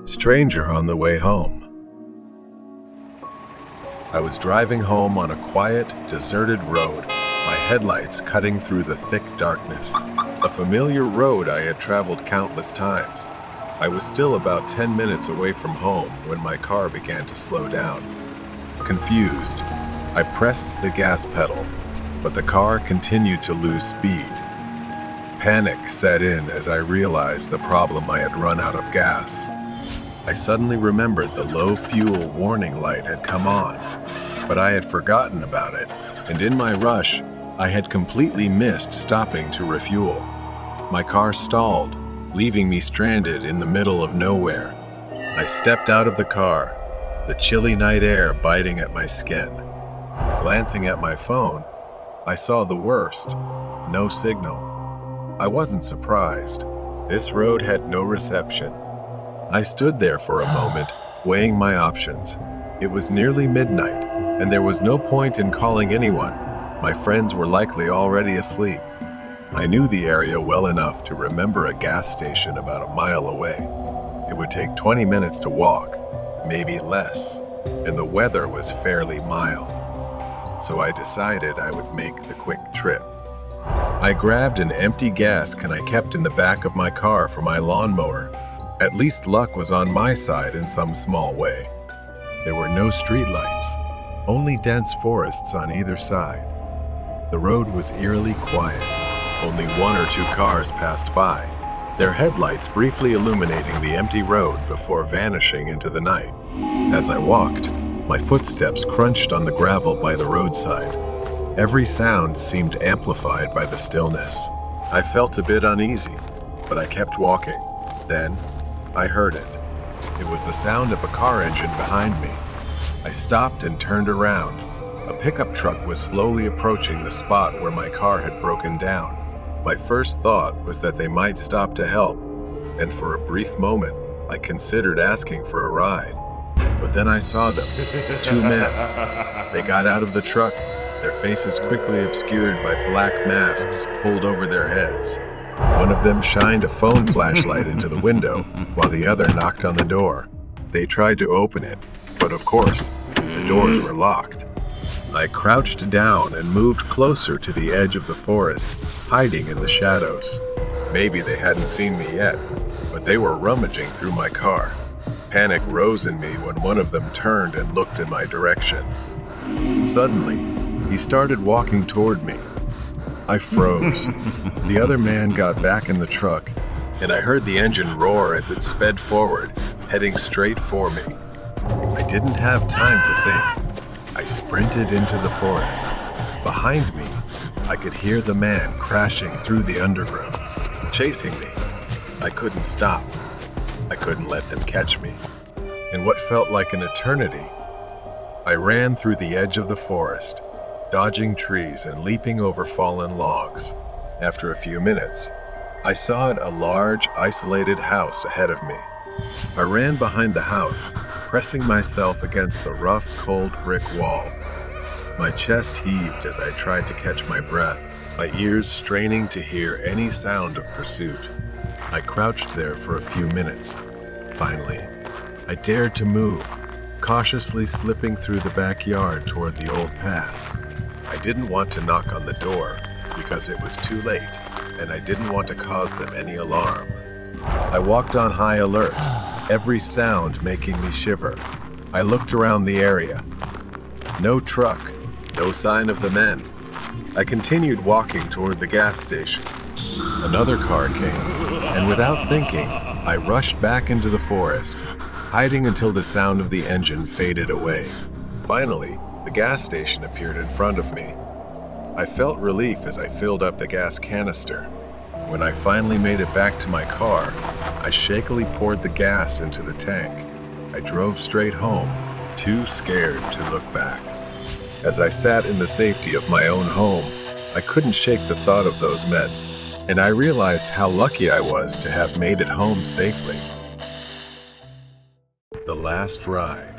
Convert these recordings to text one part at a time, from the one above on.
Stranger on the way home. I was driving home on a quiet, deserted road, my headlights cutting through the thick darkness. A familiar road I had traveled countless times. I was still about 10 minutes away from home when my car began to slow down. Confused, I pressed the gas pedal, but the car continued to lose speed. Panic set in as I realized the problem I had run out of gas. I suddenly remembered the low fuel warning light had come on, but I had forgotten about it, and in my rush, I had completely missed stopping to refuel. My car stalled, leaving me stranded in the middle of nowhere. I stepped out of the car, the chilly night air biting at my skin. Glancing at my phone, I saw the worst: no signal. I wasn't surprised. This road had no reception. I stood there for a moment, weighing my options. It was nearly midnight, and there was no point in calling anyone. My friends were likely already asleep. I knew the area well enough to remember a gas station about a mile away. It would take 20 minutes to walk, maybe less, and the weather was fairly mild. So I decided I would make the quick trip. I grabbed an empty gas can I kept in the back of my car for my lawnmower. At least luck was on my side in some small way. There were no streetlights, only dense forests on either side. The road was eerily quiet. Only one or two cars passed by, their headlights briefly illuminating the empty road before vanishing into the night. As I walked, my footsteps crunched on the gravel by the roadside. Every sound seemed amplified by the stillness. I felt a bit uneasy, but I kept walking. Then, I heard it. It was the sound of a car engine behind me. I stopped and turned around. A pickup truck was slowly approaching the spot where my car had broken down. My first thought was that they might stop to help, and for a brief moment, I considered asking for a ride. But then I saw them, 2 men. They got out of the truck, their faces quickly obscured by black masks pulled over their heads. One of them shined a phone flashlight into the window, while the other knocked on the door. They tried to open it, but of course, the doors were locked. I crouched down and moved closer to the edge of the forest, hiding in the shadows. Maybe they hadn't seen me yet, but they were rummaging through my car. Panic rose in me when one of them turned and looked in my direction. Suddenly, he started walking toward me. I froze. The other man got back in the truck, and I heard the engine roar as it sped forward, heading straight for me. I didn't have time to think. I sprinted into the forest. Behind me, I could hear the man crashing through the undergrowth, chasing me. I couldn't stop. I couldn't let them catch me. In what felt like an eternity, I ran through the edge of the forest, dodging trees and leaping over fallen logs. After a few minutes, I saw a large, isolated house ahead of me. I ran behind the house, pressing myself against the rough, cold brick wall. My chest heaved as I tried to catch my breath, my ears straining to hear any sound of pursuit. I crouched there for a few minutes. Finally, I dared to move, cautiously slipping through the backyard toward the old path. I didn't want to knock on the door because it was too late, and I didn't want to cause them any alarm. I walked on high alert, every sound making me shiver. I looked around the area. No truck, no sign of the men. I continued walking toward the gas station. Another car came, and without thinking, I rushed back into the forest, hiding until the sound of the engine faded away. Finally, the gas station appeared in front of me. I felt relief as I filled up the gas canister. When I finally made it back to my car, I shakily poured the gas into the tank. I drove straight home, too scared to look back. As I sat in the safety of my own home, I couldn't shake the thought of those men, and I realized how lucky I was to have made it home safely. The last ride.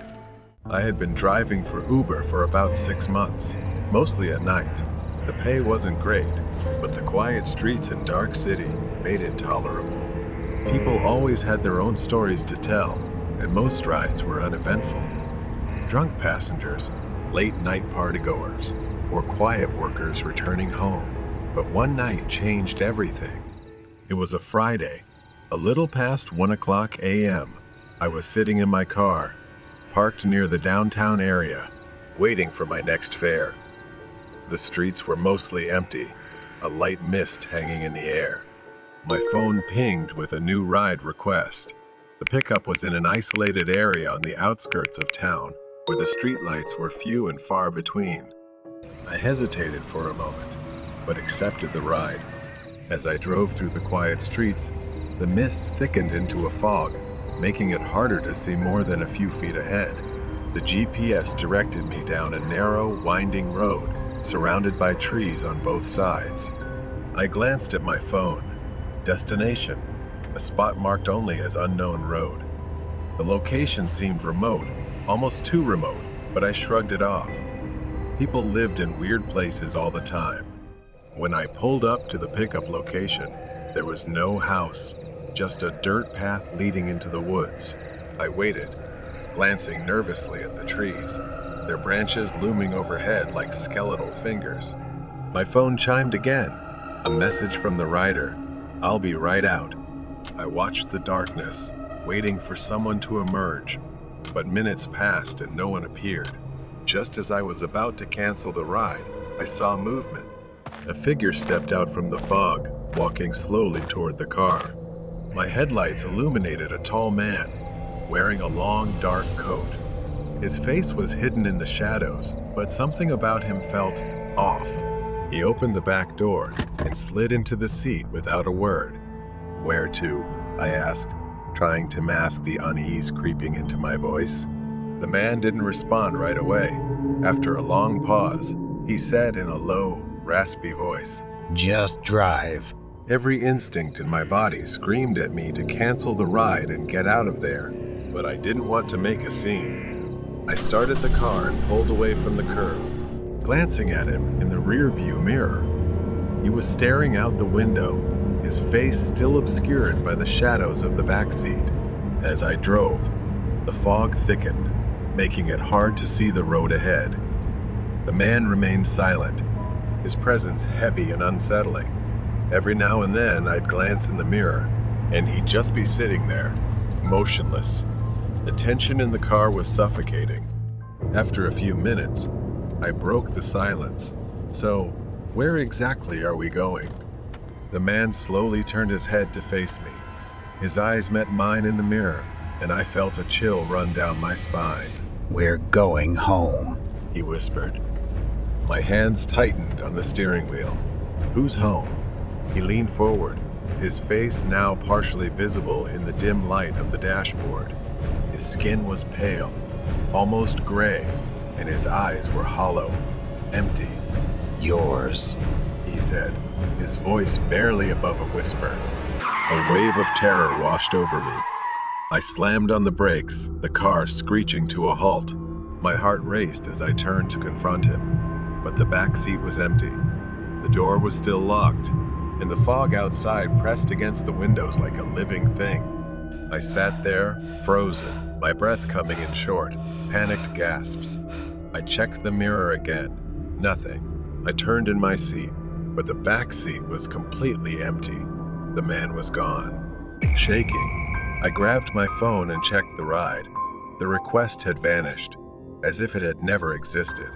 I had been driving for Uber for about 6 months, mostly at night. The pay wasn't great, but the quiet streets and dark city made it tolerable. People always had their own stories to tell, and most rides were uneventful. Drunk passengers, late-night partygoers, or quiet workers returning home. But one night changed everything. It was a Friday, a little past 1 a.m. I was sitting in my car, parked near the downtown area, waiting for my next fare. The streets were mostly empty, a light mist hanging in the air. My phone pinged with a new ride request. The pickup was in an isolated area on the outskirts of town, where the streetlights were few and far between. I hesitated for a moment, but accepted the ride. As I drove through the quiet streets, the mist thickened into a fog, making it harder to see more than a few feet ahead. The GPS directed me down a narrow, winding road, surrounded by trees on both sides. I glanced at my phone. Destination, a spot marked only as unknown road. The location seemed remote, almost too remote, but I shrugged it off. People lived in weird places all the time. When I pulled up to the pickup location, there was no house, just a dirt path leading into the woods. I waited, glancing nervously at the trees, their branches looming overhead like skeletal fingers. My phone chimed again, a message from the rider. "I'll be right out." I watched the darkness, waiting for someone to emerge, but minutes passed and no one appeared. Just as I was about to cancel the ride, I saw movement. A figure stepped out from the fog, walking slowly toward the car. My headlights illuminated a tall man, wearing a long, dark coat. His face was hidden in the shadows, but something about him felt off. He opened the back door and slid into the seat without a word. "Where to?" I asked, trying to mask the unease creeping into my voice. The man didn't respond right away. After a long pause, he said in a low, raspy voice, "Just drive." Every instinct in my body screamed at me to cancel the ride and get out of there, but I didn't want to make a scene. I started the car and pulled away from the curb, glancing at him in the rearview mirror. He was staring out the window, his face still obscured by the shadows of the back seat. As I drove, the fog thickened, making it hard to see the road ahead. The man remained silent, his presence heavy and unsettling. Every now and then I'd glance in the mirror, and he'd just be sitting there, motionless. The tension in the car was suffocating. After a few minutes, I broke the silence. "So, where exactly are we going?" The man slowly turned his head to face me. His eyes met mine in the mirror, and I felt a chill run down my spine. "We're going home," he whispered. My hands tightened on the steering wheel. "Who's home?" He leaned forward, his face now partially visible in the dim light of the dashboard. His skin was pale, almost gray, and his eyes were hollow, empty. "Yours," he said, his voice barely above a whisper. A wave of terror washed over me. I slammed on the brakes, the car screeching to a halt. My heart raced as I turned to confront him, but the back seat was empty. The door was still locked, and the fog outside pressed against the windows like a living thing. I sat there, frozen, my breath coming in short, panicked gasps. I checked the mirror again. Nothing. I turned in my seat, but the back seat was completely empty. The man was gone. Shaking, I grabbed my phone and checked the ride. The request had vanished, as if it had never existed.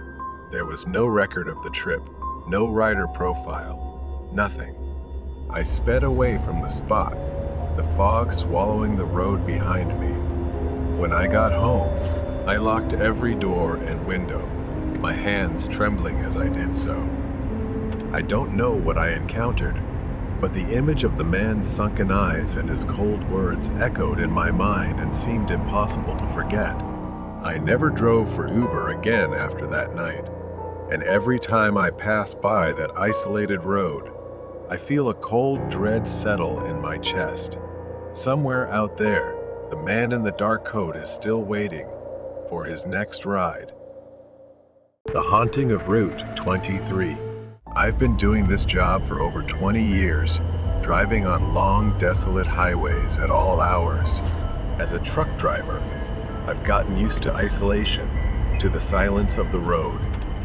There was no record of the trip, no rider profile, nothing. I sped away from the spot, the fog swallowing the road behind me. When I got home, I locked every door and window, my hands trembling as I did so. I don't know what I encountered, but the image of the man's sunken eyes and his cold words echoed in my mind and seemed impossible to forget. I never drove for Uber again after that night, and every time I pass by that isolated road, I feel a cold dread settle in my chest. Somewhere out there, the man in the dark coat is still waiting for his next ride. The Haunting of Route 23. I've been doing this job for over 20 years, driving on long, desolate highways at all hours. As a truck driver, I've gotten used to isolation, to the silence of the road.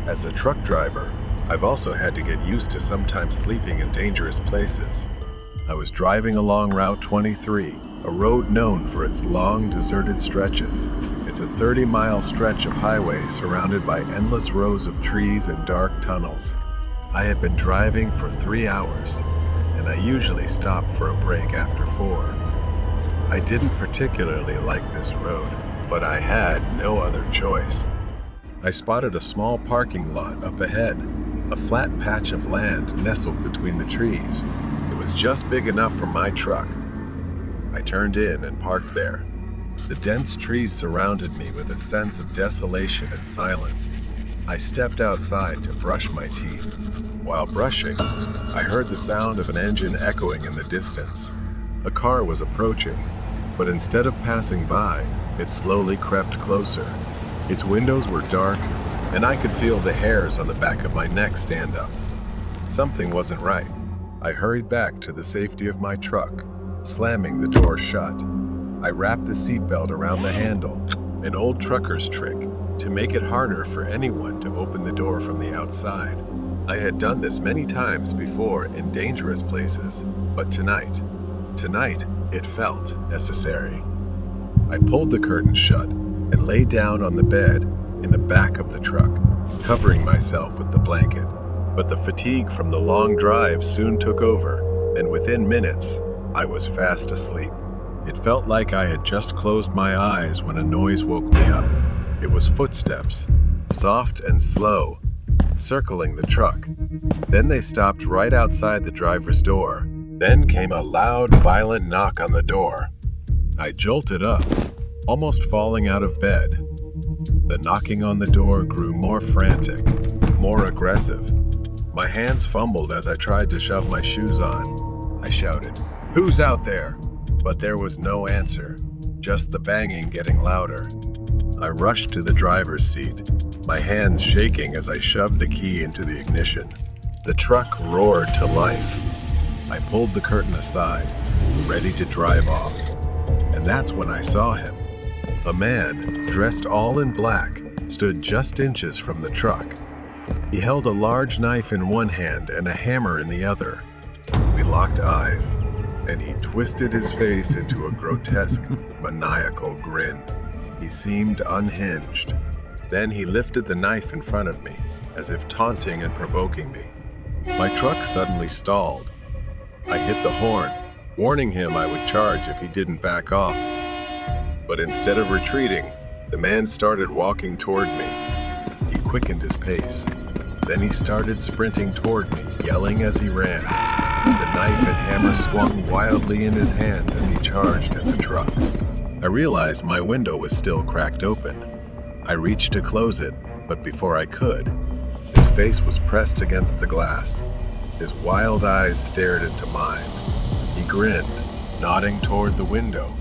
As a truck driver, I've also had to get used to sometimes sleeping in dangerous places. I was driving along Route 23, a road known for its long, deserted stretches. It's a 30-mile stretch of highway surrounded by endless rows of trees and dark tunnels. I had been driving for 3 hours, and I usually stop for a break after 4. I didn't particularly like this road, but I had no other choice. I spotted a small parking lot up ahead, a flat patch of land nestled between the trees. It was just big enough for my truck. I turned in and parked there. The dense trees surrounded me with a sense of desolation and silence. I stepped outside to brush my teeth. While brushing, I heard the sound of an engine echoing in the distance. A car was approaching, but instead of passing by, it slowly crept closer. Its windows were dark, and I could feel the hairs on the back of my neck stand up. Something wasn't right. I hurried back to the safety of my truck, slamming the door shut. I wrapped the seatbelt around the handle, an old trucker's trick, to make it harder for anyone to open the door from the outside. I had done this many times before in dangerous places, but tonight, it felt necessary. I pulled the curtain shut and lay down on the bed in the back of the truck, covering myself with the blanket. But the fatigue from the long drive soon took over, and within minutes, I was fast asleep. It felt like I had just closed my eyes when a noise woke me up. It was footsteps, soft and slow, circling the truck. Then they stopped right outside the driver's door. Then came a loud, violent knock on the door. I jolted up, almost falling out of bed. The knocking on the door grew more frantic, more aggressive. My hands fumbled as I tried to shove my shoes on. I shouted, "Who's out there?" But there was no answer, just the banging getting louder. I rushed to the driver's seat, my hands shaking as I shoved the key into the ignition. The truck roared to life. I pulled the curtain aside, ready to drive off. And that's when I saw him. A man, dressed all in black, stood just inches from the truck. He held a large knife in one hand and a hammer in the other. We locked eyes, and he twisted his face into a grotesque, maniacal grin. He seemed unhinged. Then he lifted the knife in front of me, as if taunting and provoking me. My truck suddenly stalled. I hit the horn, warning him I would charge if he didn't back off. But instead of retreating, the man started walking toward me. He quickened his pace. Then he started sprinting toward me, yelling as he ran. The knife and hammer swung wildly in his hands as he charged at the truck. I realized my window was still cracked open. I reached to close it, but before I could, his face was pressed against the glass. His wild eyes stared into mine. He grinned, nodding toward the window.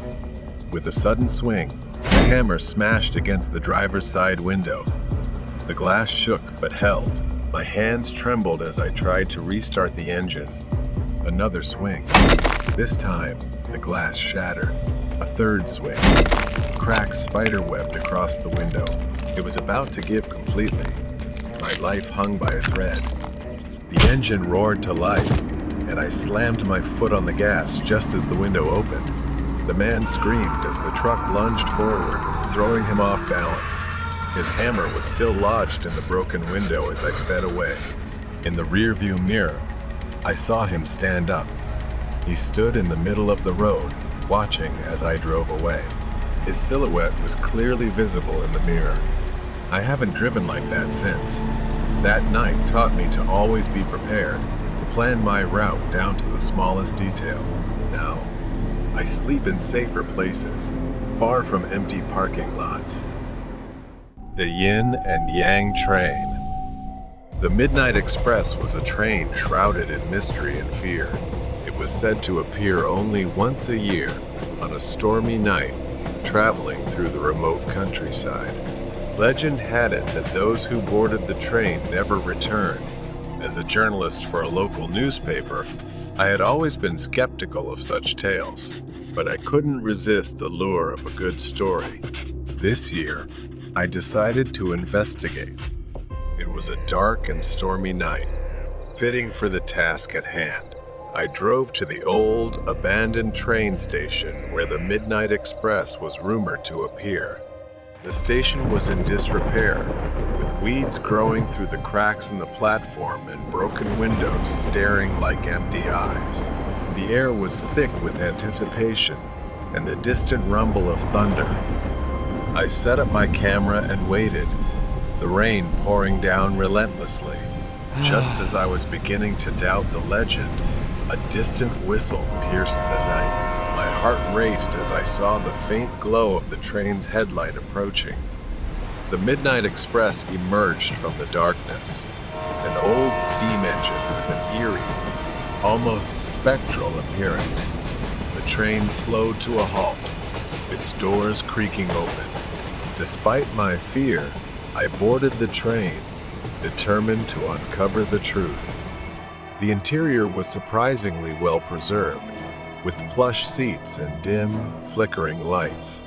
With a sudden swing, the hammer smashed against the driver's side window. The glass shook but held. My hands trembled as I tried to restart the engine. Another swing. This time, the glass shattered. A third swing. Cracks spiderwebbed across the window. It was about to give completely. My life hung by a thread. The engine roared to life, and I slammed my foot on the gas just as the window opened. The man screamed as the truck lunged forward, throwing him off balance. His hammer was still lodged in the broken window as I sped away. In the rearview mirror, I saw him stand up. He stood in the middle of the road, watching as I drove away. His silhouette was clearly visible in the mirror. I haven't driven like that since. That night taught me to always be prepared, to plan my route down to the smallest detail. Now, I sleep in safer places, far from empty parking lots. The Yin and Yang Train. The Midnight Express was a train shrouded in mystery and fear. It was said to appear only once a year on a stormy night, traveling through the remote countryside. Legend had it that those who boarded the train never returned. As a journalist for a local newspaper, I had always been skeptical of such tales, but I couldn't resist the lure of a good story. This year, I decided to investigate. It was a dark and stormy night, fitting for the task at hand. I drove to the old, abandoned train station where the Midnight Express was rumored to appear. The station was in disrepair, with weeds growing through the cracks in the platform and broken windows staring like empty eyes. The air was thick with anticipation and the distant rumble of thunder. I set up my camera and waited, the rain pouring down relentlessly. Just as I was beginning to doubt the legend, a distant whistle pierced the night. My heart raced as I saw the faint glow of the train's headlight approaching. The Midnight Express emerged from the darkness, an old steam engine with an eerie, almost spectral appearance. The train slowed to a halt, its doors creaking open. Despite my fear, I boarded the train, determined to uncover the truth. The interior was surprisingly well preserved, with plush seats and dim, flickering lights.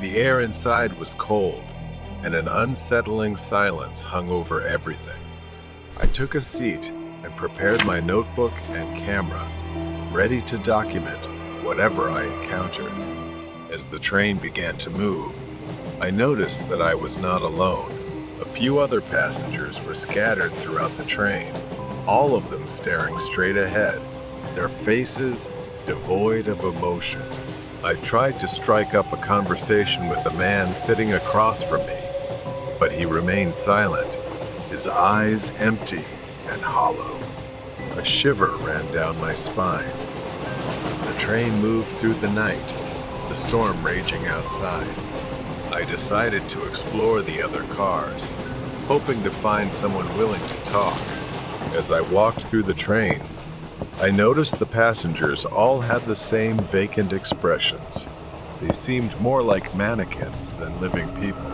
The air inside was cold, and an unsettling silence hung over everything. I took a seat and prepared my notebook and camera, ready to document whatever I encountered. As the train began to move, I noticed that I was not alone. A few other passengers were scattered throughout the train, all of them staring straight ahead, their faces devoid of emotion. I tried to strike up a conversation with the man sitting across from me, but he remained silent, his eyes empty and hollow. A shiver ran down my spine. The train moved through the night, the storm raging outside. I decided to explore the other cars, hoping to find someone willing to talk. As I walked through the train, I noticed the passengers all had the same vacant expressions. They seemed more like mannequins than living people.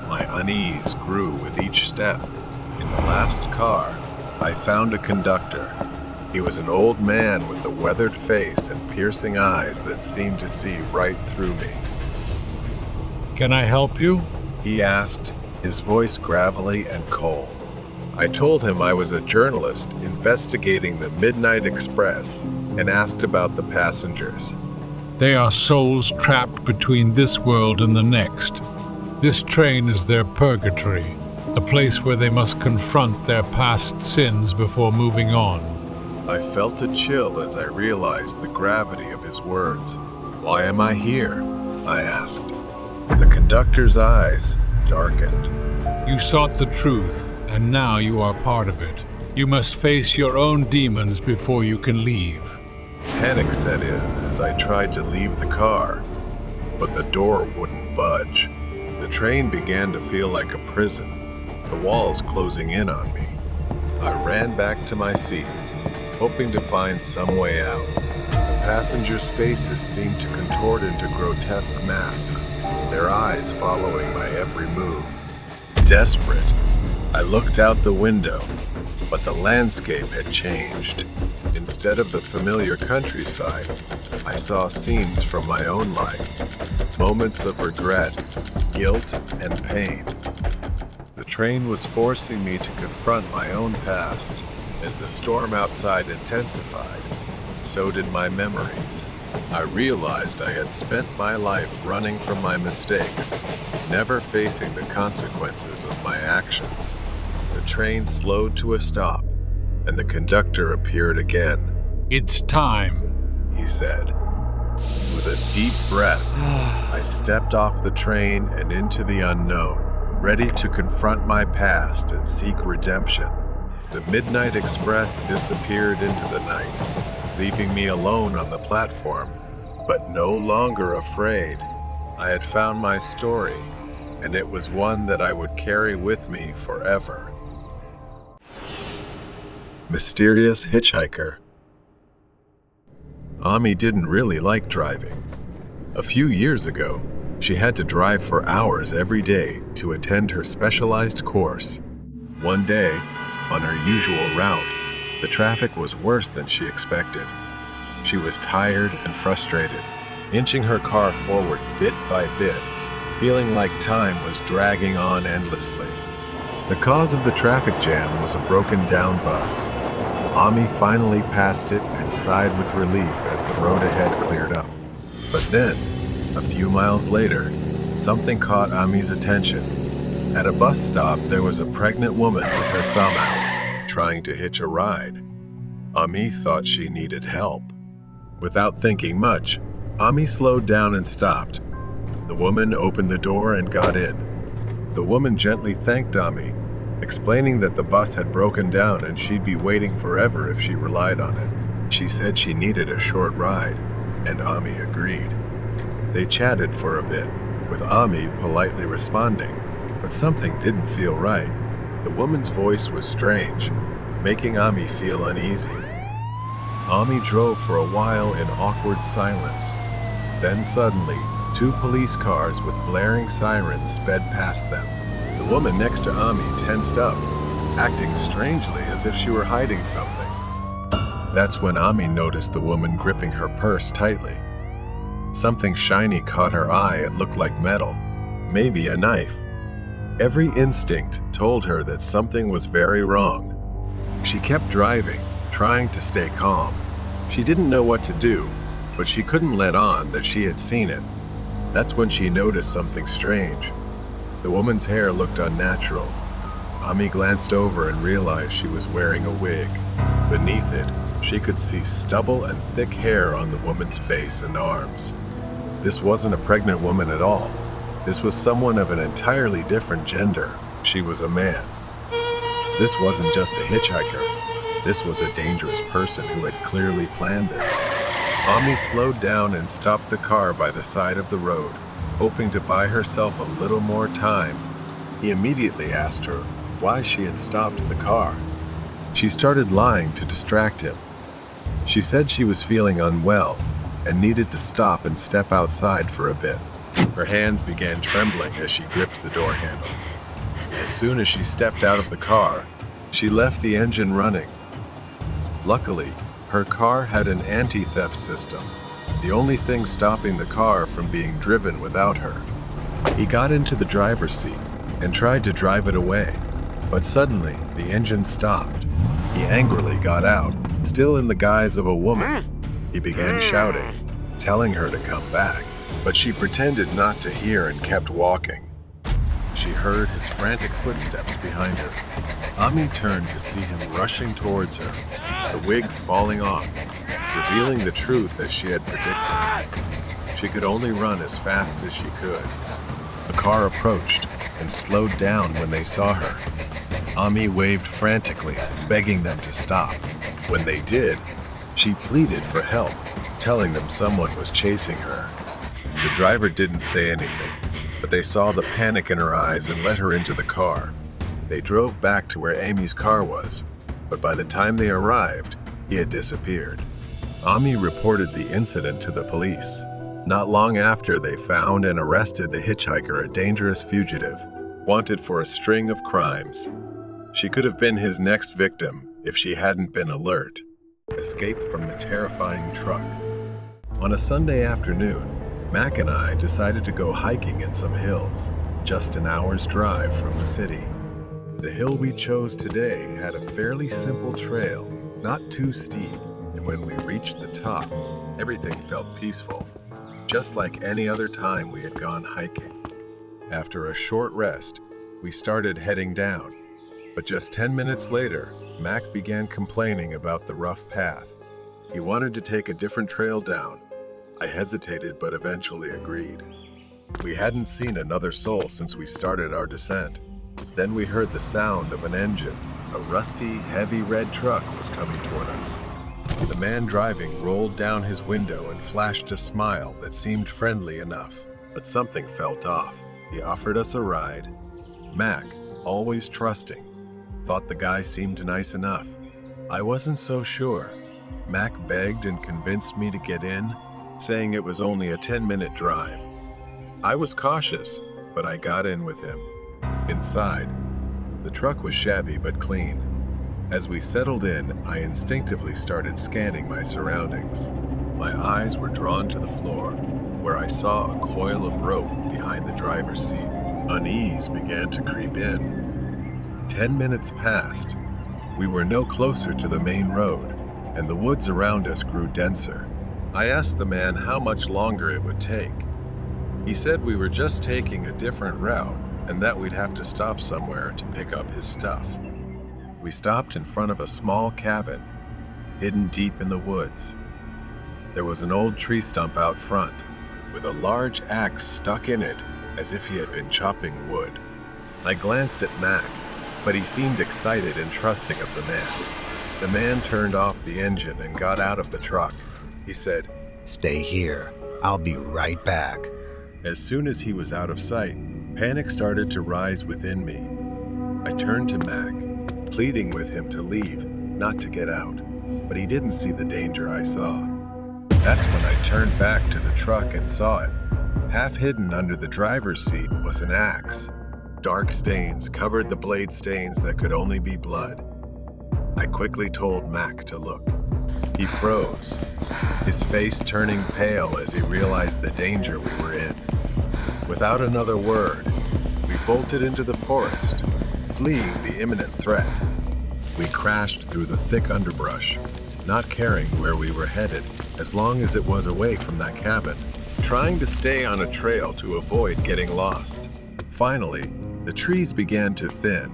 My unease grew with each step. In the last car, I found a conductor. He was an old man with a weathered face and piercing eyes that seemed to see right through me. Can I help you? He asked, his voice gravelly and cold. I told him I was a journalist investigating the Midnight Express and asked about the passengers. They are souls trapped between this world and the next. This train is their purgatory, a place where they must confront their past sins before moving on. I felt a chill as I realized the gravity of his words. Why am I here? I asked. The conductor's eyes darkened. You sought the truth, and now you are part of it. You must face your own demons before you can leave. Panic set in as I tried to leave the car, but the door wouldn't budge. The train began to feel like a prison, the walls closing in on me. I ran back to my seat, hoping to find some way out. The passengers' faces seemed to contort into grotesque masks, their eyes following my every move. Desperate, I looked out the window, but the landscape had changed. Instead of the familiar countryside, I saw scenes from my own life, moments of regret, guilt, and pain. The train was forcing me to confront my own past. As the storm outside intensified, so did my memories. I realized I had spent my life running from my mistakes, never facing the consequences of my actions. The train slowed to a stop, and the conductor appeared again. It's time, he said. With a deep breath, I stepped off the train and into the unknown, ready to confront my past and seek redemption. The Midnight Express disappeared into the night, leaving me alone on the platform, but no longer afraid. I had found my story, and it was one that I would carry with me forever. Mysterious Hitchhiker. Ami didn't really like driving. A few years ago, she had to drive for hours every day to attend her specialized course. One day, on her usual route, The traffic was worse than she expected. She was tired and frustrated, inching her car forward bit by bit, feeling like time was dragging on endlessly. The cause of the traffic jam was a broken-down bus. Ami finally passed it and sighed with relief as the road ahead cleared up. But then, a few miles later, something caught Ami's attention. At a bus stop, there was a pregnant woman with her thumb out, trying to hitch a ride. Ami thought she needed help. Without thinking much, Ami slowed down and stopped. The woman opened the door and got in. The woman gently thanked Ami, explaining that the bus had broken down and she'd be waiting forever if she relied on it. She said she needed a short ride, and Ami agreed. They chatted for a bit, with Ami politely responding, but something didn't feel right. The woman's voice was strange, making Ami feel uneasy. Ami drove for a while in awkward silence. Then suddenly, 2 police cars with blaring sirens sped past them. The woman next to Ami tensed up, acting strangely as if she were hiding something. That's when Ami noticed the woman gripping her purse tightly. Something shiny caught her eye. It looked like metal, maybe a knife. Every instinct told her that something was very wrong. She kept driving, trying to stay calm. She didn't know what to do, but she couldn't let on that she had seen it. That's when she noticed something strange. The woman's hair looked unnatural. Ami glanced over and realized she was wearing a wig. Beneath it, she could see stubble and thick hair on the woman's face and arms. This wasn't a pregnant woman at all. This was someone of an entirely different gender. She was a man. This wasn't just a hitchhiker. This was a dangerous person who had clearly planned this. Ami slowed down and stopped the car by the side of the road, hoping to buy herself a little more time. He immediately asked her why she had stopped the car. She started lying to distract him. She said she was feeling unwell and needed to stop and step outside for a bit. Her hands began trembling as she gripped the door handle. As soon as she stepped out of the car, she left the engine running. Luckily, her car had an anti-theft system, the only thing stopping the car from being driven without her. He got into the driver's seat and tried to drive it away, but suddenly the engine stopped. He angrily got out, still in the guise of a woman. He began shouting, telling her to come back, but she pretended not to hear and kept walking. She heard his frantic footsteps behind her. Ami turned to see him rushing towards her, the wig falling off, revealing the truth as she had predicted. She could only run as fast as she could. A car approached and slowed down when they saw her. Ami waved frantically, begging them to stop. When they did, she pleaded for help, telling them someone was chasing her. The driver didn't say anything, but they saw the panic in her eyes and let her into the car. They drove back to where Amy's car was, but by the time they arrived, he had disappeared. Ami reported the incident to the police. Not long after, they found and arrested the hitchhiker, a dangerous fugitive, wanted for a string of crimes. She could have been his next victim if she hadn't been alert. Escape from the terrifying truck. On a Sunday afternoon, Mac and I decided to go hiking in some hills, just an hour's drive from the city. The hill we chose today had a fairly simple trail, not too steep, and when we reached the top, everything felt peaceful, just like any other time we had gone hiking. After a short rest, we started heading down, but just 10 minutes later, Mac began complaining about the rough path. He wanted to take a different trail down. I hesitated but eventually agreed. We hadn't seen another soul since we started our descent. Then we heard the sound of an engine. A rusty, heavy red truck was coming toward us. The man driving rolled down his window and flashed a smile that seemed friendly enough, but something felt off. He offered us a ride. Mac, always trusting, thought the guy seemed nice enough. I wasn't so sure. Mac begged and convinced me to get in, saying it was only a 10-minute drive. I was cautious, but I got in with him. Inside, the truck was shabby but clean. As we settled in, I instinctively started scanning my surroundings. My eyes were drawn to the floor, where I saw a coil of rope behind the driver's seat. Unease began to creep in. 10 minutes passed. We were no closer to the main road, and the woods around us grew denser. I asked the man how much longer it would take. He said we were just taking a different route and that we'd have to stop somewhere to pick up his stuff. We stopped in front of a small cabin, hidden deep in the woods. There was an old tree stump out front, with a large axe stuck in it as if he had been chopping wood. I glanced at Mac, but he seemed excited and trusting of the man. The man turned off the engine and got out of the truck. He said, Stay here. I'll be right back. As soon as he was out of sight, panic started to rise within me. I turned to Mac, pleading with him to leave, not to get out, but he didn't see the danger I saw. That's when I turned back to the truck and saw it. Half hidden under the driver's seat was an axe. Dark stains covered the blade stains that could only be blood. I quickly told Mac to look. He froze, his face turning pale as he realized the danger we were in. Without another word, we bolted into the forest, fleeing the imminent threat. We crashed through the thick underbrush, not caring where we were headed as long as it was away from that cabin, trying to stay on a trail to avoid getting lost. Finally, the trees began to thin,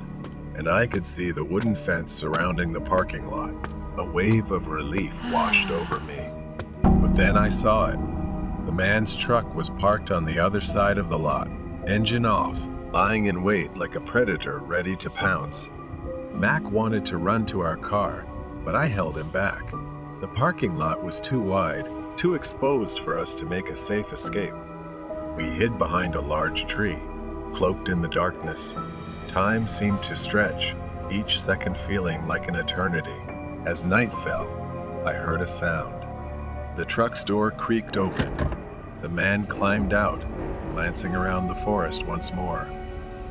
and I could see the wooden fence surrounding the parking lot. A wave of relief washed over me. But then I saw it. The man's truck was parked on the other side of the lot, engine off, lying in wait like a predator ready to pounce. Mac wanted to run to our car, but I held him back. The parking lot was too wide, too exposed for us to make a safe escape. We hid behind a large tree, cloaked in the darkness. Time seemed to stretch, each second feeling like an eternity. As night fell, I heard a sound. The truck's door creaked open. The man climbed out, glancing around the forest once more.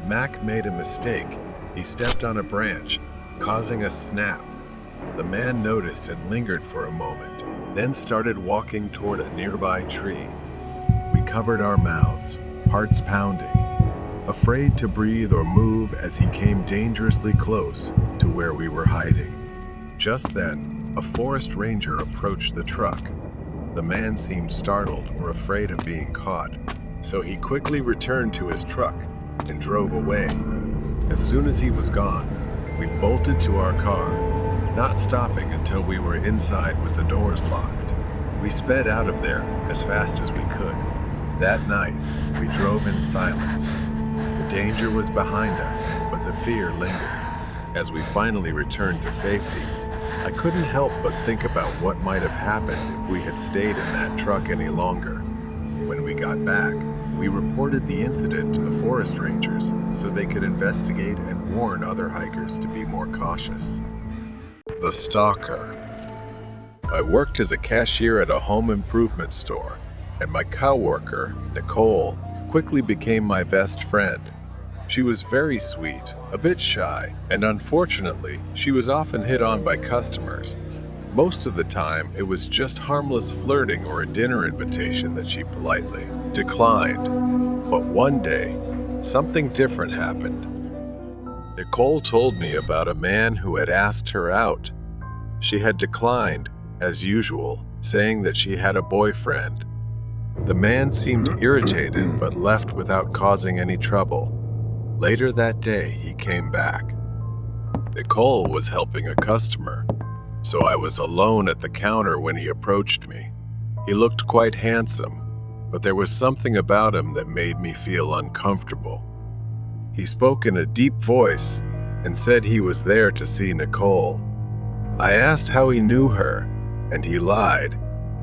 Mac made a mistake. He stepped on a branch, causing a snap. The man noticed and lingered for a moment, then started walking toward a nearby tree. We covered our mouths, hearts pounding, afraid to breathe or move as he came dangerously close to where we were hiding. Just then, a forest ranger approached the truck. The man seemed startled or afraid of being caught, so he quickly returned to his truck and drove away. As soon as he was gone, we bolted to our car, not stopping until we were inside with the doors locked. We sped out of there as fast as we could. That night, we drove in silence. The danger was behind us, but the fear lingered. As we finally returned to safety, I couldn't help but think about what might have happened if we had stayed in that truck any longer. When we got back, we reported the incident to the forest rangers so they could investigate and warn other hikers to be more cautious. The Stalker. I worked as a cashier at a home improvement store, and my coworker, Nicole, quickly became my best friend. She was very sweet, a bit shy, and unfortunately, she was often hit on by customers. Most of the time, it was just harmless flirting or a dinner invitation that she politely declined. But one day, something different happened. Nicole told me about a man who had asked her out. She had declined, as usual, saying that she had a boyfriend. The man seemed irritated but left without causing any trouble. Later that day, he came back. Nicole was helping a customer, so I was alone at the counter when he approached me. He looked quite handsome, but there was something about him that made me feel uncomfortable. He spoke in a deep voice and said he was there to see Nicole. I asked how he knew her, and he lied,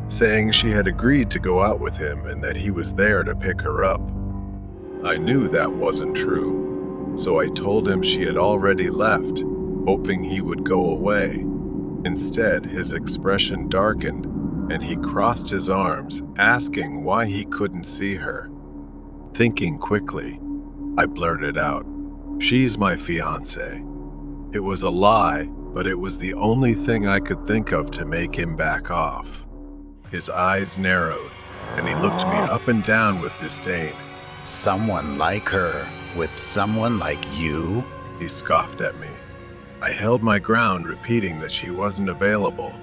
saying she had agreed to go out with him and that he was there to pick her up. I knew that wasn't true, so I told him she had already left, hoping he would go away. Instead, his expression darkened, and he crossed his arms, asking why he couldn't see her. Thinking quickly, I blurted out, "She's my fiancée." It was a lie, but it was the only thing I could think of to make him back off. His eyes narrowed, and he looked me up and down with disdain. Someone like her with someone like you? He scoffed at me. I held my ground, repeating that she wasn't available.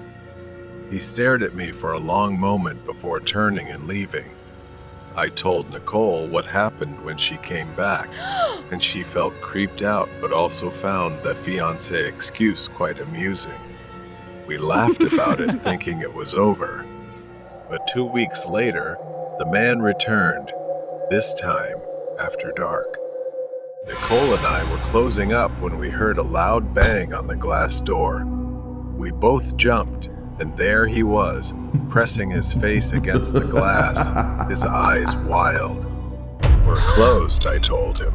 He stared at me for a long moment before turning and leaving. I told Nicole what happened when she came back, and she felt creeped out but also found the fiancé excuse quite amusing. We laughed about it, thinking it was over. But 2 weeks later, the man returned, this time after dark. Nicole and I were closing up when we heard a loud bang on the glass door. We both jumped, and there he was, pressing his face against the glass, his eyes wild. "We're closed," I told him,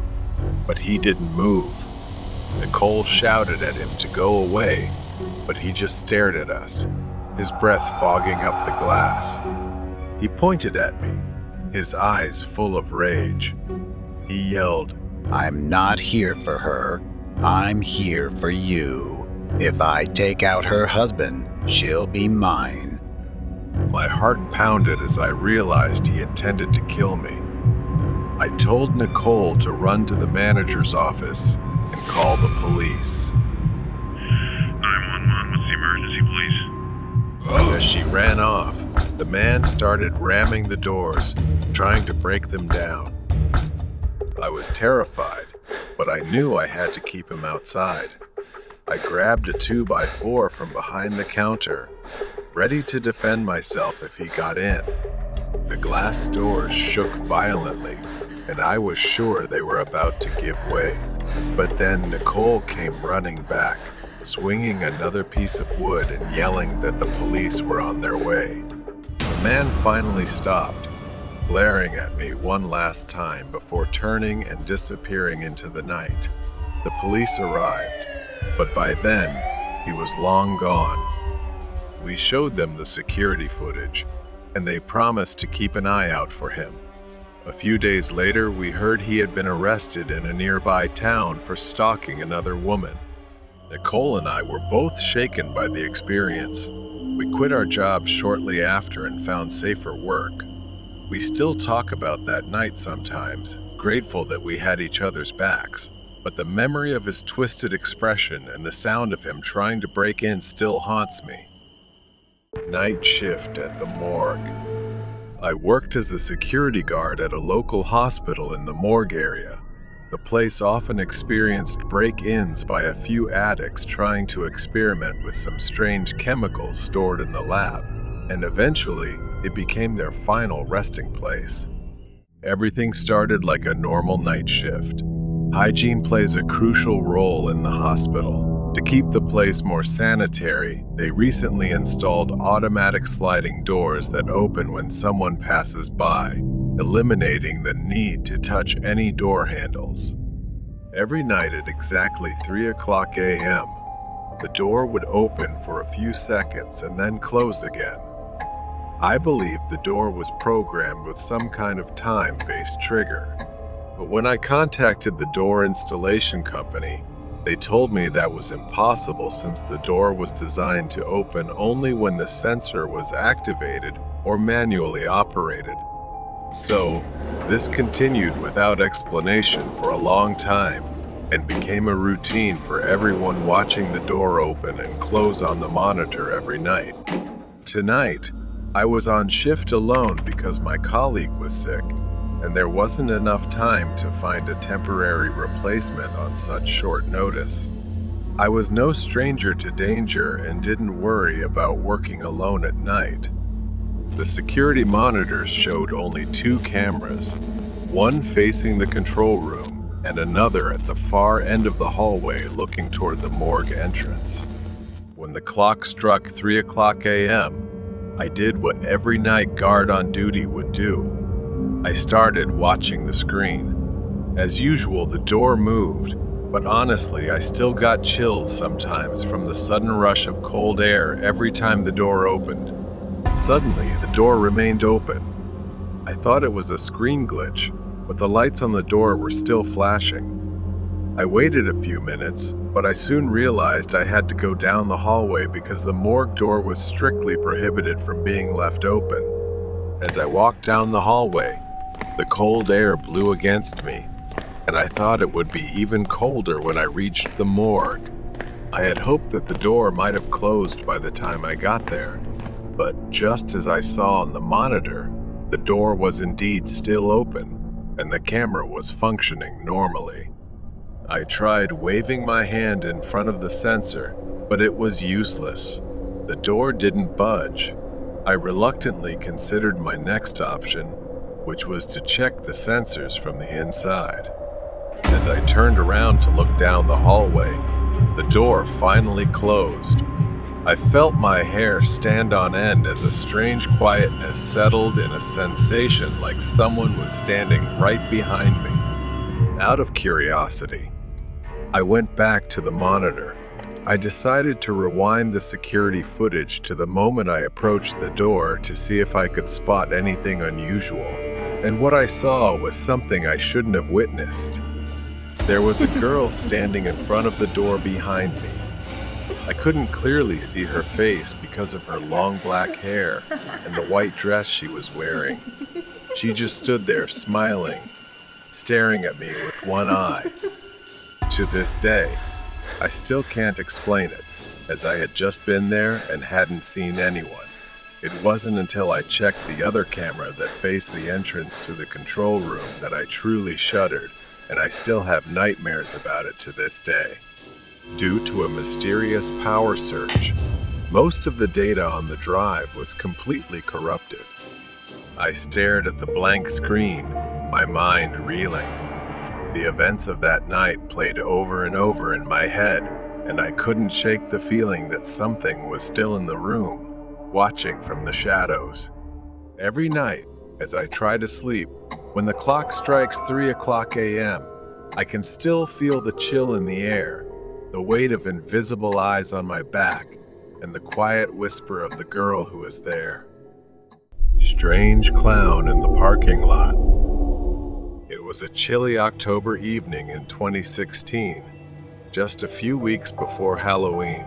but he didn't move. Nicole shouted at him to go away, but he just stared at us, his breath fogging up the glass. He pointed at me, his eyes full of rage. He yelled, "I'm not here for her. I'm here for you. If I take out her husband, she'll be mine." My heart pounded as I realized he intended to kill me. I told Nicole to run to the manager's office and call the police. 911, what's the emergency, please? As she ran off, the man started ramming the doors, trying to break them down. I was terrified, but I knew I had to keep him outside. I grabbed a 2x4 from behind the counter, ready to defend myself if he got in. The glass doors shook violently, and I was sure they were about to give way. But then Nicole came running back, swinging another piece of wood and yelling that the police were on their way. The man finally stopped, glaring at me one last time before turning and disappearing into the night. The police arrived, but by then, he was long gone. We showed them the security footage, and they promised to keep an eye out for him. A few days later, we heard he had been arrested in a nearby town for stalking another woman. Nicole and I were both shaken by the experience. We quit our jobs shortly after and found safer work. We still talk about that night sometimes, grateful that we had each other's backs. But the memory of his twisted expression and the sound of him trying to break in still haunts me. Night shift at the morgue. I worked as a security guard at a local hospital in the morgue area. The place often experienced break-ins by a few addicts trying to experiment with some strange chemicals stored in the lab, and eventually it became their final resting place. Everything started like a normal night shift. Hygiene plays a crucial role in the hospital. To keep the place more sanitary, they recently installed automatic sliding doors that open when someone passes by, eliminating the need to touch any door handles. Every night at exactly 3:00 a.m., the door would open for a few seconds and then close again. I believe the door was programmed with some kind of time-based trigger. But when I contacted the door installation company, they told me that was impossible since the door was designed to open only when the sensor was activated or manually operated. So, this continued without explanation for a long time and became a routine for everyone watching the door open and close on the monitor every night. Tonight, I was on shift alone because my colleague was sick, and there wasn't enough time to find a temporary replacement on such short notice. I was no stranger to danger and didn't worry about working alone at night. The security monitors showed only 2 cameras, one facing the control room and another at the far end of the hallway looking toward the morgue entrance. When the clock struck 3:00 a.m., I did what every night guard on duty would do. I started watching the screen. As usual, the door moved, but honestly, I still got chills sometimes from the sudden rush of cold air every time the door opened. Suddenly, the door remained open. I thought it was a screen glitch, but the lights on the door were still flashing. I waited a few minutes, but I soon realized I had to go down the hallway because the morgue door was strictly prohibited from being left open. As I walked down the hallway, the cold air blew against me, and I thought it would be even colder when I reached the morgue. I had hoped that the door might have closed by the time I got there, but just as I saw on the monitor, the door was indeed still open, and the camera was functioning normally. I tried waving my hand in front of the sensor, but it was useless. The door didn't budge. I reluctantly considered my next option, which was to check the sensors from the inside. As I turned around to look down the hallway, the door finally closed. I felt my hair stand on end as a strange quietness settled in a sensation like someone was standing right behind me. Out of curiosity, I went back to the monitor. I decided to rewind the security footage to the moment I approached the door to see if I could spot anything unusual. And what I saw was something I shouldn't have witnessed. There was a girl standing in front of the door behind me. I couldn't clearly see her face because of her long black hair and the white dress she was wearing. She just stood there smiling, staring at me with one eye. To this day, I still can't explain it, as I had just been there and hadn't seen anyone. It wasn't until I checked the other camera that faced the entrance to the control room that I truly shuddered, and I still have nightmares about it to this day. Due to a mysterious power surge, most of the data on the drive was completely corrupted. I stared at the blank screen, my mind reeling. The events of that night played over and over in my head, and I couldn't shake the feeling that something was still in the room, watching from the shadows. Every night, as I try to sleep, when the clock strikes 3:00 a.m., I can still feel the chill in the air, the weight of invisible eyes on my back, and the quiet whisper of the girl who is there. Strange clown in the parking lot. It was a chilly October evening in 2016, just a few weeks before Halloween.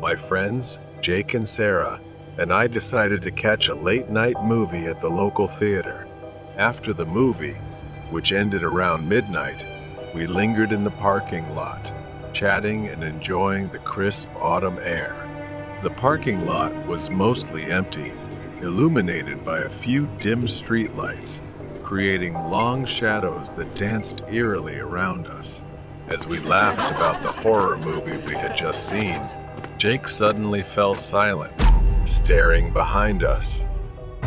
My friends, Jake and Sarah, and I decided to catch a late-night movie at the local theater. After the movie, which ended around midnight, we lingered in the parking lot, chatting and enjoying the crisp autumn air. The parking lot was mostly empty, illuminated by a few dim streetlights, creating long shadows that danced eerily around us. As we laughed about the horror movie we had just seen, Jake suddenly fell silent, staring behind us.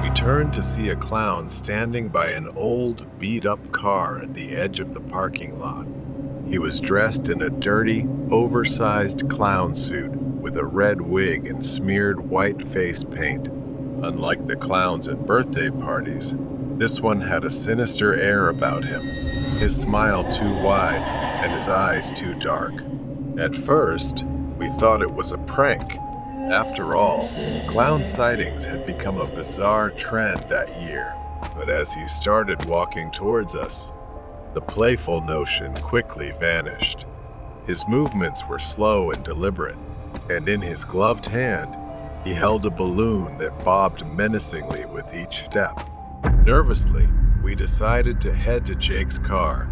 We turned to see a clown standing by an old, beat-up car at the edge of the parking lot. He was dressed in a dirty, oversized clown suit with a red wig and smeared white face paint. Unlike the clowns at birthday parties, this one had a sinister air about him, his smile too wide and his eyes too dark. At first, we thought it was a prank. After all, clown sightings had become a bizarre trend that year. But as he started walking towards us, the playful notion quickly vanished. His movements were slow and deliberate, and in his gloved hand, he held a balloon that bobbed menacingly with each step. Nervously, we decided to head to Jake's car,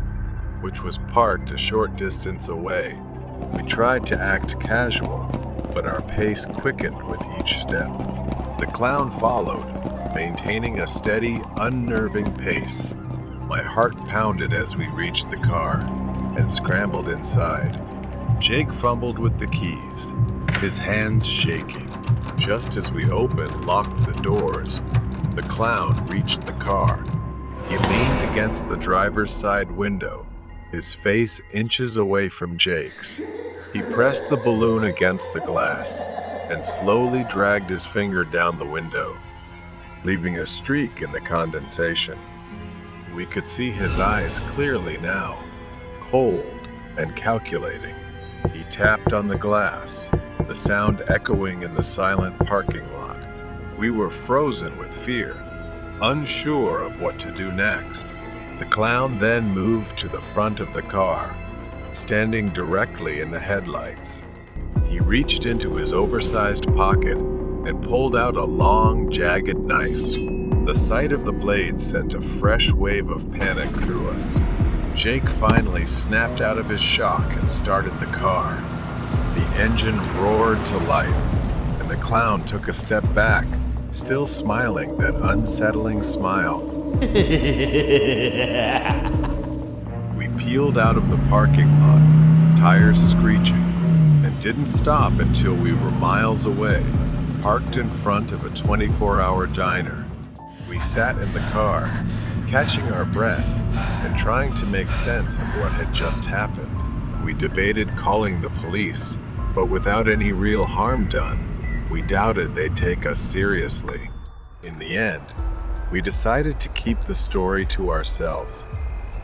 which was parked a short distance away. We tried to act casual, but our pace quickened with each step. The clown followed, maintaining a steady, unnerving pace. My heart pounded as we reached the car and scrambled inside. Jake fumbled with the keys, his hands shaking. Just as we locked the doors, the clown reached the car. He leaned against the driver's side window, his face inches away from Jake's. He pressed the balloon against the glass and slowly dragged his finger down the window, leaving a streak in the condensation. We could see his eyes clearly now, cold and calculating. He tapped on the glass, the sound echoing in the silent parking lot. We were frozen with fear, unsure of what to do next. The clown then moved to the front of the car, standing directly in the headlights. He reached into his oversized pocket and pulled out a long, jagged knife. The sight of the blade sent a fresh wave of panic through us. Jake finally snapped out of his shock and started the car. The engine roared to life, and the clown took a step back, still smiling that unsettling smile. We peeled out of the parking lot, tires screeching, and didn't stop until we were miles away, parked in front of a 24-hour diner. We sat in the car, catching our breath and trying to make sense of what had just happened. We debated calling the police, but without any real harm done, we doubted they'd take us seriously. In the end, we decided to keep the story to ourselves,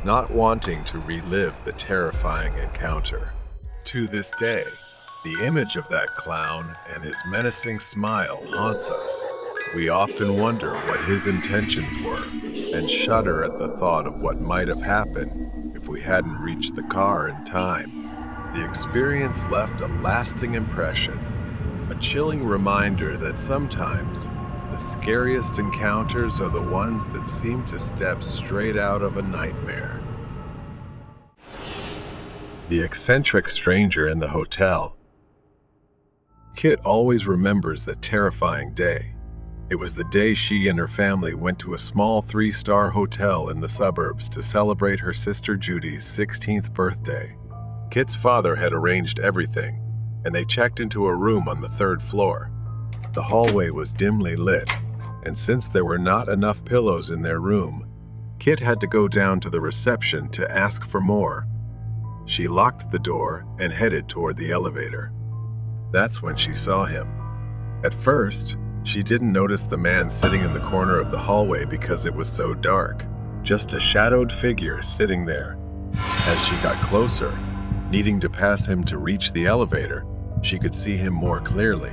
not wanting to relive the terrifying encounter. To this day, the image of that clown and his menacing smile haunts us. We often wonder what his intentions were and shudder at the thought of what might have happened if we hadn't reached the car in time. The experience left a lasting impression, a chilling reminder that sometimes the scariest encounters are the ones that seem to step straight out of a nightmare. The eccentric stranger in the hotel. Kit always remembers that terrifying day. It was the day she and her family went to a small 3-star hotel in the suburbs to celebrate her sister Judy's 16th birthday. Kit's father had arranged everything, and they checked into a room on the 3rd floor. The hallway was dimly lit, and since there were not enough pillows in their room, Kit had to go down to the reception to ask for more. She locked the door and headed toward the elevator. That's when she saw him. At first, she didn't notice the man sitting in the corner of the hallway because it was so dark, just a shadowed figure sitting there. As she got closer, needing to pass him to reach the elevator, she could see him more clearly.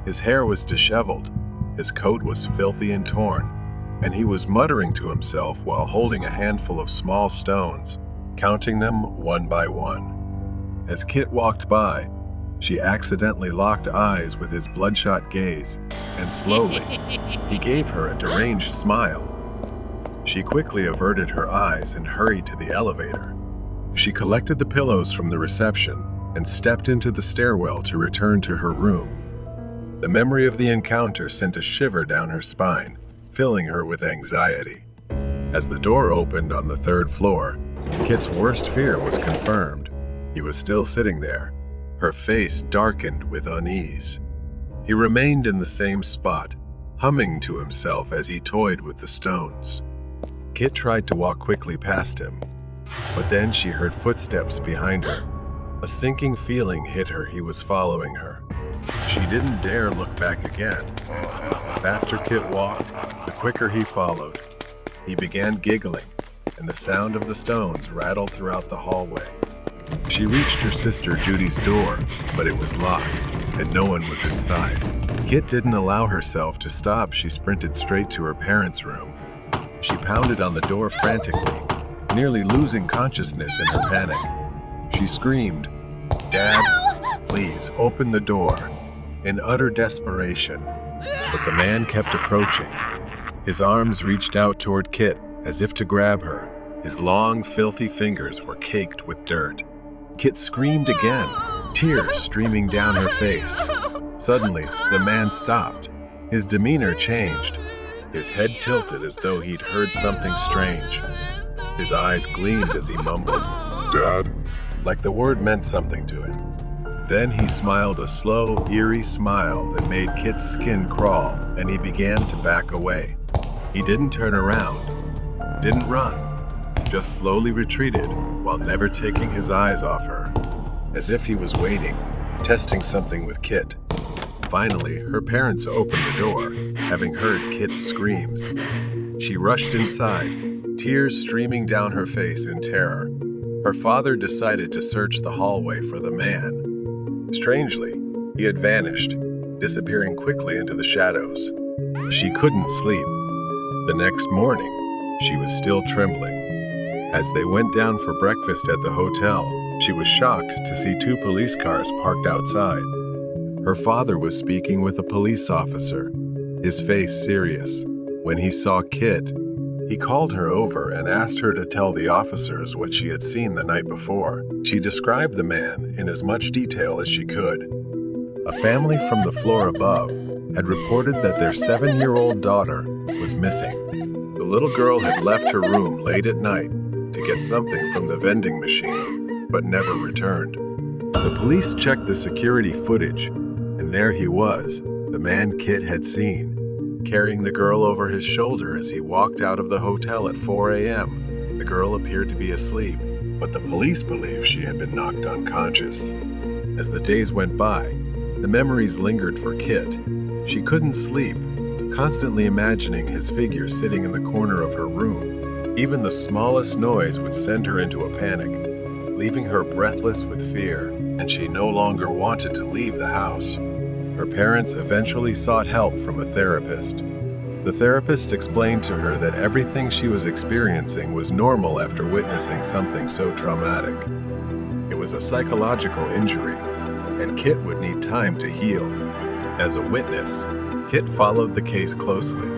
His hair was disheveled, his coat was filthy and torn, and he was muttering to himself while holding a handful of small stones, counting them one by one. As Kit walked by, she accidentally locked eyes with his bloodshot gaze, and slowly, he gave her a deranged smile. She quickly averted her eyes and hurried to the elevator. She collected the pillows from the reception and stepped into the stairwell to return to her room. The memory of the encounter sent a shiver down her spine, filling her with anxiety. As the door opened on the 3rd floor, Kit's worst fear was confirmed. He was still sitting there, her face darkened with unease. He remained in the same spot, humming to himself as he toyed with the stones. Kit tried to walk quickly past him, but then she heard footsteps behind her. A sinking feeling hit her he was following her. She didn't dare look back again. The faster Kit walked, the quicker he followed. He began giggling, and the sound of the stones rattled throughout the hallway. She reached her sister Judy's door, but it was locked, and no one was inside. Kit didn't allow herself to stop. She sprinted straight to her parents' room. She pounded on the door frantically, nearly losing consciousness in her panic. She screamed, "Dad, please open the door," in utter desperation. But the man kept approaching. His arms reached out toward Kit as if to grab her. His long, filthy fingers were caked with dirt. Kit screamed again, tears streaming down her face. Suddenly, the man stopped. His demeanor changed. His head tilted as though he'd heard something strange. His eyes gleamed as he mumbled, "Dad," like the word meant something to him. Then he smiled a slow, eerie smile that made Kit's skin crawl, and he began to back away. He didn't turn around, didn't run, just slowly retreated while never taking his eyes off her, as if he was waiting, testing something with Kit. Finally, her parents opened the door, having heard Kit's screams. She rushed inside, tears streaming down her face in terror. Her father decided to search the hallway for the man. Strangely, he had vanished, disappearing quickly into the shadows. She couldn't sleep. The next morning, she was still trembling. As they went down for breakfast at the hotel, She was shocked to see 2 police cars parked outside. Her father was speaking with a police officer, his face serious. When he saw Kit, he called her over and asked her to tell the officers what she had seen the night before. She described the man in as much detail as she could. A family from the floor above had reported that their 7-year-old daughter was missing. The little girl had left her room late at night to get something from the vending machine, but never returned. The police checked the security footage, and there he was, the man Kit had seen, carrying the girl over his shoulder as he walked out of the hotel at 4 a.m. The girl appeared to be asleep, but the police believed she had been knocked unconscious. As the days went by, the memories lingered for Kit. She couldn't sleep, constantly imagining his figure sitting in the corner of her room. Even the smallest noise would send her into a panic, leaving her breathless with fear, and she no longer wanted to leave the house. Her parents eventually sought help from a therapist. The therapist explained to her that everything she was experiencing was normal after witnessing something so traumatic. It was a psychological injury, and Kit would need time to heal. As a witness, Kit followed the case closely.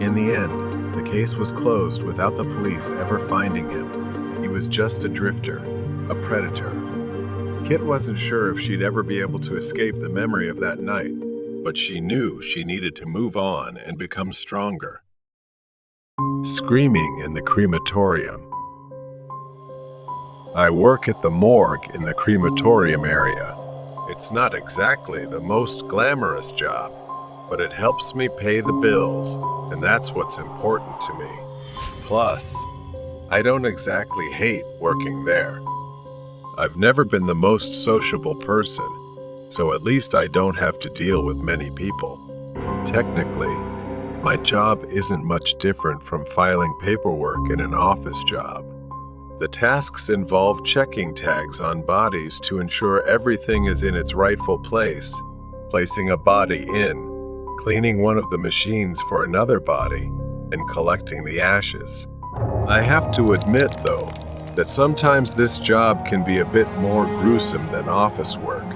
In the end, the case was closed without the police ever finding him. He was just a drifter, a predator. Kit wasn't sure if she'd ever be able to escape the memory of that night, but she knew she needed to move on and become stronger. Screaming in the crematorium. I work at the morgue in the crematorium area. It's not exactly the most glamorous job, but it helps me pay the bills, and that's what's important to me. Plus, I don't exactly hate working there. I've never been the most sociable person, so at least I don't have to deal with many people. Technically, my job isn't much different from filing paperwork in an office job. The tasks involve checking tags on bodies to ensure everything is in its rightful place, placing a body in, cleaning one of the machines for another body, and collecting the ashes. I have to admit, though, that sometimes this job can be a bit more gruesome than office work,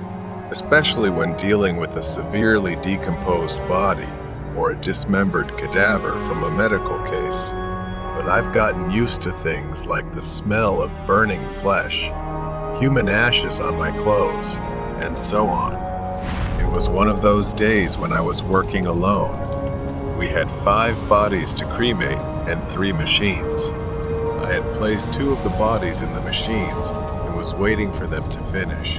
especially when dealing with a severely decomposed body or a dismembered cadaver from a medical case. But I've gotten used to things like the smell of burning flesh, human ashes on my clothes, and so on. It was one of those days when I was working alone. We had 5 bodies to cremate and 3 machines. I had placed 2 of the bodies in the machines and was waiting for them to finish.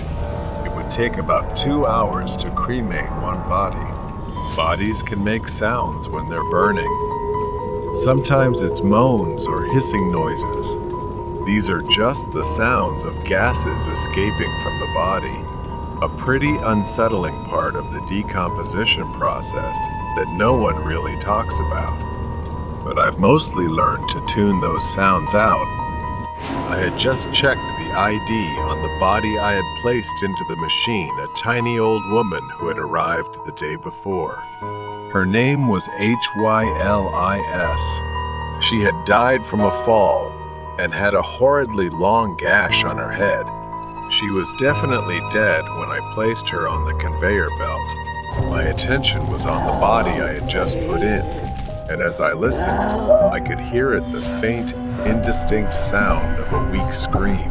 It would take about 2 hours to cremate one body. Bodies can make sounds when they're burning. Sometimes it's moans or hissing noises. These are just the sounds of gases escaping from the body, a pretty unsettling part of the decomposition process that no one really talks about. But I've mostly learned to tune those sounds out. I had just checked the ID on the body I had placed into the machine, a tiny old woman who had arrived the day before. Her name was Hylis. She had died from a fall and had a horridly long gash on her head. She was definitely dead when I placed her on the conveyor belt. My attention was on the body I had just put in, and as I listened, I could hear it, the faint, indistinct sound of a weak scream.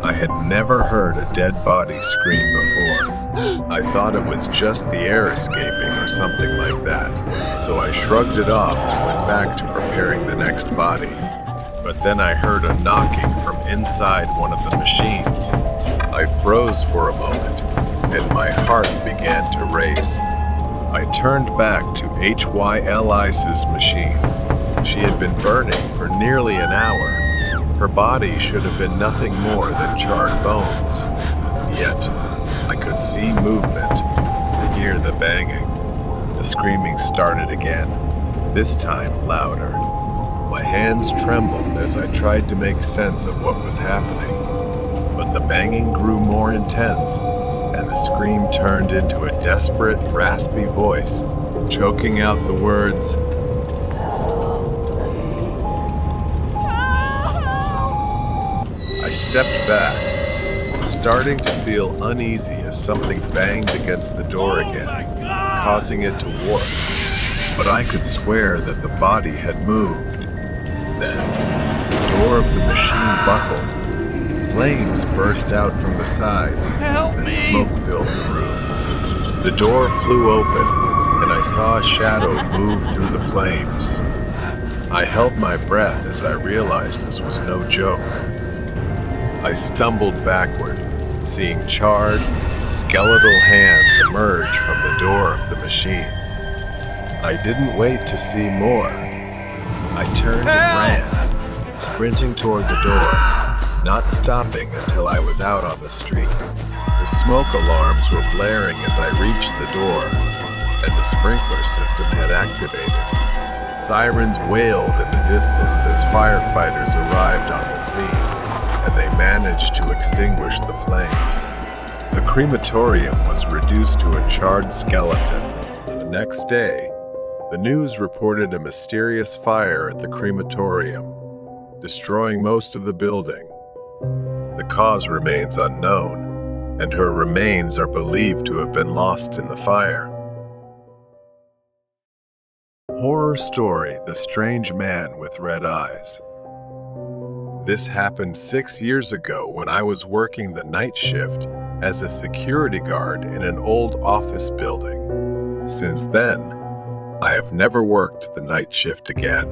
I had never heard a dead body scream before. I thought it was just the air escaping or something like that, so I shrugged it off and went back to preparing the next body. But then I heard a knocking from inside one of the machines. I froze for a moment, and my heart began to race. I turned back to Hylis's machine. She had been burning for nearly an hour. Her body should have been nothing more than charred bones. Yet, I could see movement, hear the banging. The screaming started again, this time louder. My hands trembled as I tried to make sense of what was happening. But the banging grew more intense, and the scream turned into a desperate, raspy voice, choking out the words, I stepped back, starting to feel uneasy as something banged against the door again, causing it to warp. But I could swear that the body had moved. Then, the door of the machine buckled. Flames burst out from the sides, and smoke filled the room. The door flew open, and I saw a shadow move through the flames. I held my breath as I realized this was no joke. I stumbled backward, seeing charred, skeletal hands emerge from the door of the machine. I didn't wait to see more. I turned and ran, sprinting toward the door, not stopping until I was out on the street. The smoke alarms were blaring as I reached the door, and the sprinkler system had activated. Sirens wailed in the distance as firefighters arrived on the scene, and they managed to extinguish the flames. The crematorium was reduced to a charred skeleton. The next day, the news reported a mysterious fire at the crematorium, destroying most of the building. The cause remains unknown, and her remains are believed to have been lost in the fire. Horror story: The Strange Man with Red Eyes. This happened 6 years ago when I was working the night shift as a security guard in an old office building. Since then, I have never worked the night shift again.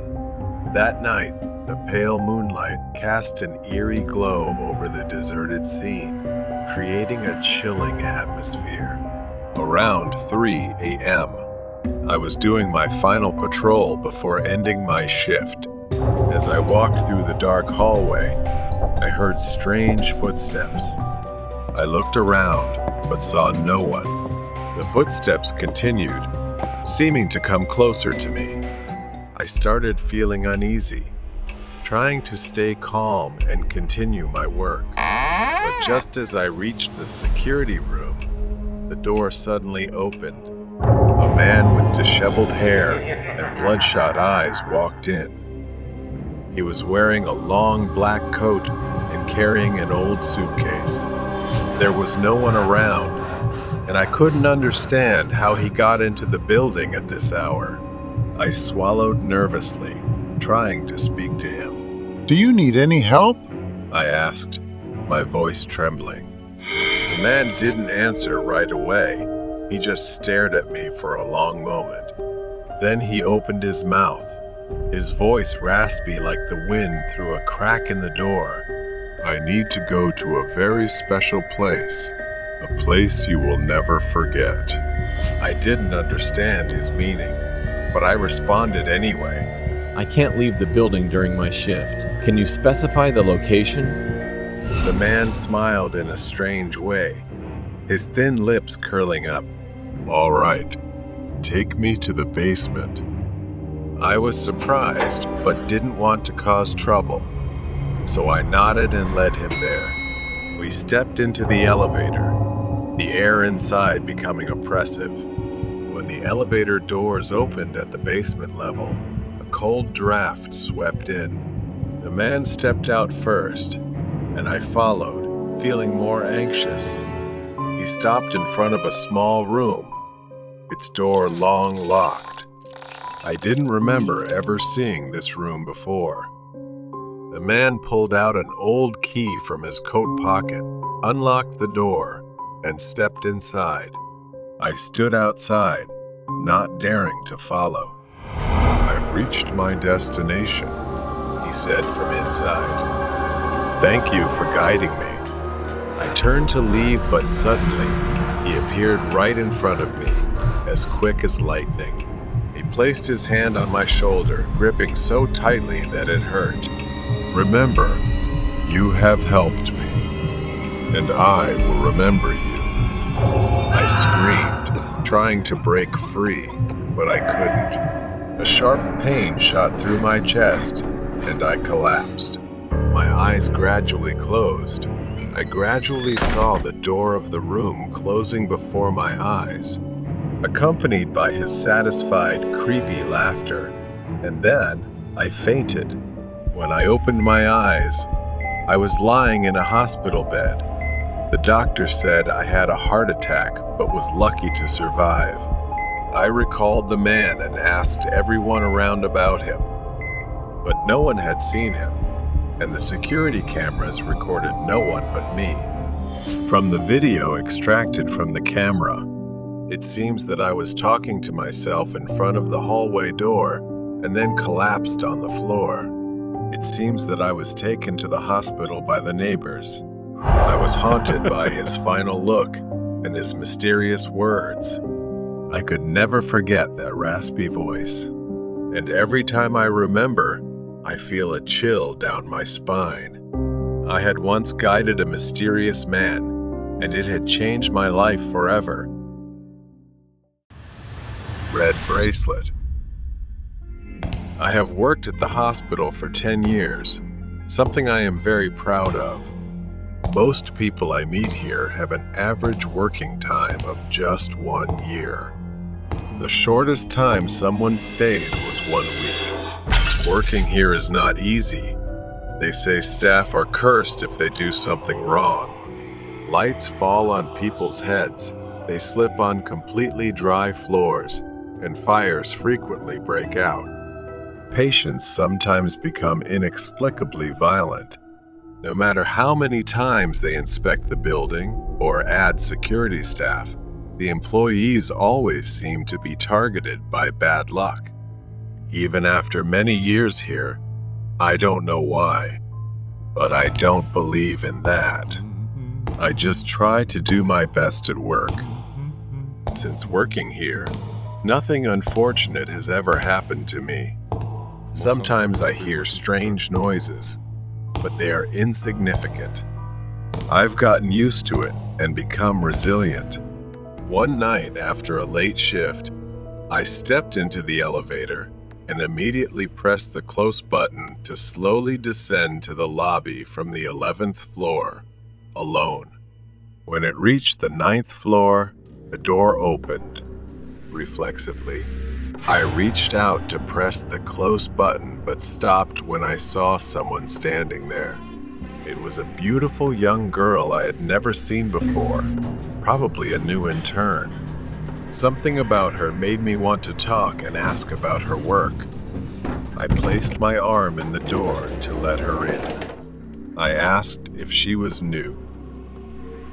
That night, the pale moonlight cast an eerie glow over the deserted scene, creating a chilling atmosphere. Around 3 a.m., I was doing my final patrol before ending my shift. As I walked through the dark hallway, I heard strange footsteps. I looked around, but saw no one. The footsteps continued, seeming to come closer to me. I started feeling uneasy, trying to stay calm and continue my work. But just as I reached the security room, the door suddenly opened. A man with disheveled hair and bloodshot eyes walked in. He was wearing a long black coat and carrying an old suitcase. There was no one around, and I couldn't understand how he got into the building at this hour. I swallowed nervously, trying to speak to him. Do you need any help? I asked, my voice trembling. The man didn't answer right away. He just stared at me for a long moment. Then he opened his mouth, his voice raspy like the wind through a crack in the door. I need to go to a very special place, a place you will never forget. I didn't understand his meaning, but I responded anyway. I can't leave the building during my shift. Can you specify the location? The man smiled in a strange way, his thin lips curling up. All right, take me to the basement. I was surprised, but didn't want to cause trouble, so I nodded and led him there. We stepped into the elevator, the air inside becoming oppressive. When the elevator doors opened at the basement level, a cold draft swept in. The man stepped out first, and I followed, feeling more anxious. He stopped in front of a small room, its door long locked. I didn't remember ever seeing this room before. The man pulled out an old key from his coat pocket, unlocked the door, and stepped inside. I stood outside, not daring to follow. I've reached my destination, he said from inside. Thank you for guiding me. I turned to leave, but suddenly he appeared right in front of me, as quick as lightning. He placed his hand on my shoulder, gripping so tightly that it hurt. Remember, you have helped me, and I will remember you. I screamed, trying to break free, but I couldn't. A sharp pain shot through my chest, and I collapsed. My eyes gradually closed. I gradually saw the door of the room closing before my eyes, accompanied by his satisfied, creepy laughter. And then I fainted. When I opened my eyes, I was lying in a hospital bed. The doctor said I had a heart attack but was lucky to survive. I recalled the man and asked everyone around about him, but no one had seen him, and the security cameras recorded no one but me. From the video extracted from the camera, it seems that I was talking to myself in front of the hallway door and then collapsed on the floor. It seems that I was taken to the hospital by the neighbors. I was haunted by his final look and his mysterious words. I could never forget that raspy voice. And every time I remember, I feel a chill down my spine. I had once guided a mysterious man, and it had changed my life forever. Red bracelet. I have worked at the hospital for 10 years, something I am very proud of. Most people I meet here have an average working time of just 1 year. The shortest time someone stayed was 1 week. Working here is not easy. They say staff are cursed if they do something wrong. Lights fall on people's heads, they slip on completely dry floors, and fires frequently break out. Patients sometimes become inexplicably violent. No matter how many times they inspect the building or add security staff, the employees always seem to be targeted by bad luck. Even after many years here, I don't know why, but I don't believe in that. I just try to do my best at work. Since working here, nothing unfortunate has ever happened to me. Sometimes I hear strange noises, but they are insignificant. I've gotten used to it and become resilient. One night after a late shift, I stepped into the elevator and immediately pressed the close button to slowly descend to the lobby from the 11th floor, alone. When it reached the 9th floor, the door opened. Reflexively, I reached out to press the close button but stopped when I saw someone standing there. It was a beautiful young girl I had never seen before, probably a new intern. Something about her made me want to talk and ask about her work. I placed my arm in the door to let her in. I asked if she was new.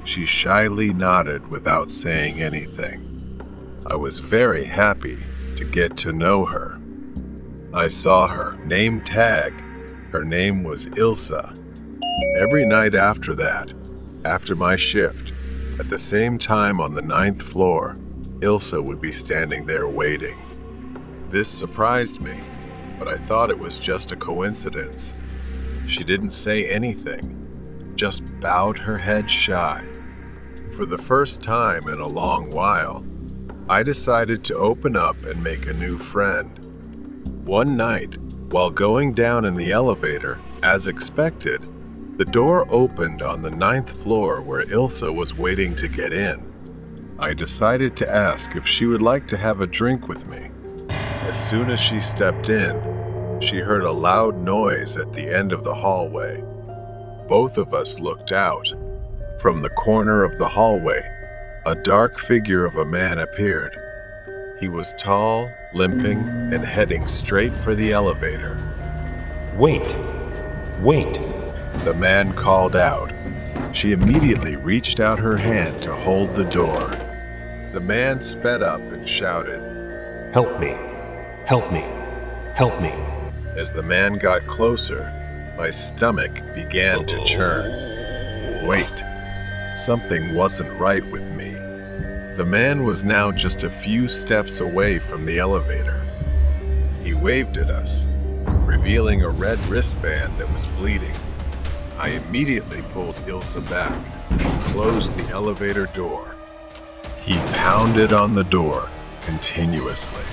She shyly nodded without saying anything. I was very happy to get to know her. I saw her name tag. Her name was Ilsa. Every night after that, after my shift, at the same time on the 9th floor, Ilsa would be standing there waiting. This surprised me, but I thought it was just a coincidence. She didn't say anything, just bowed her head shy. For the first time in a long while, I decided to open up and make a new friend. One night, while going down in the elevator, as expected, the door opened on the 9th floor where Ilsa was waiting to get in. I decided to ask if she would like to have a drink with me. As soon as she stepped in, she heard a loud noise at the end of the hallway. Both of us looked out. From the corner of the hallway, a dark figure of a man appeared. He was tall, limping, and heading straight for the elevator. Wait! Wait! The man called out. She immediately reached out her hand to hold the door. The man sped up and shouted, Help me! Help me! Help me! As the man got closer, my stomach began to churn. Wait, something wasn't right with me. The man was now just a few steps away from the elevator. He waved at us, revealing a red wristband that was bleeding. I immediately pulled Ilsa back and closed the elevator door. He pounded on the door continuously.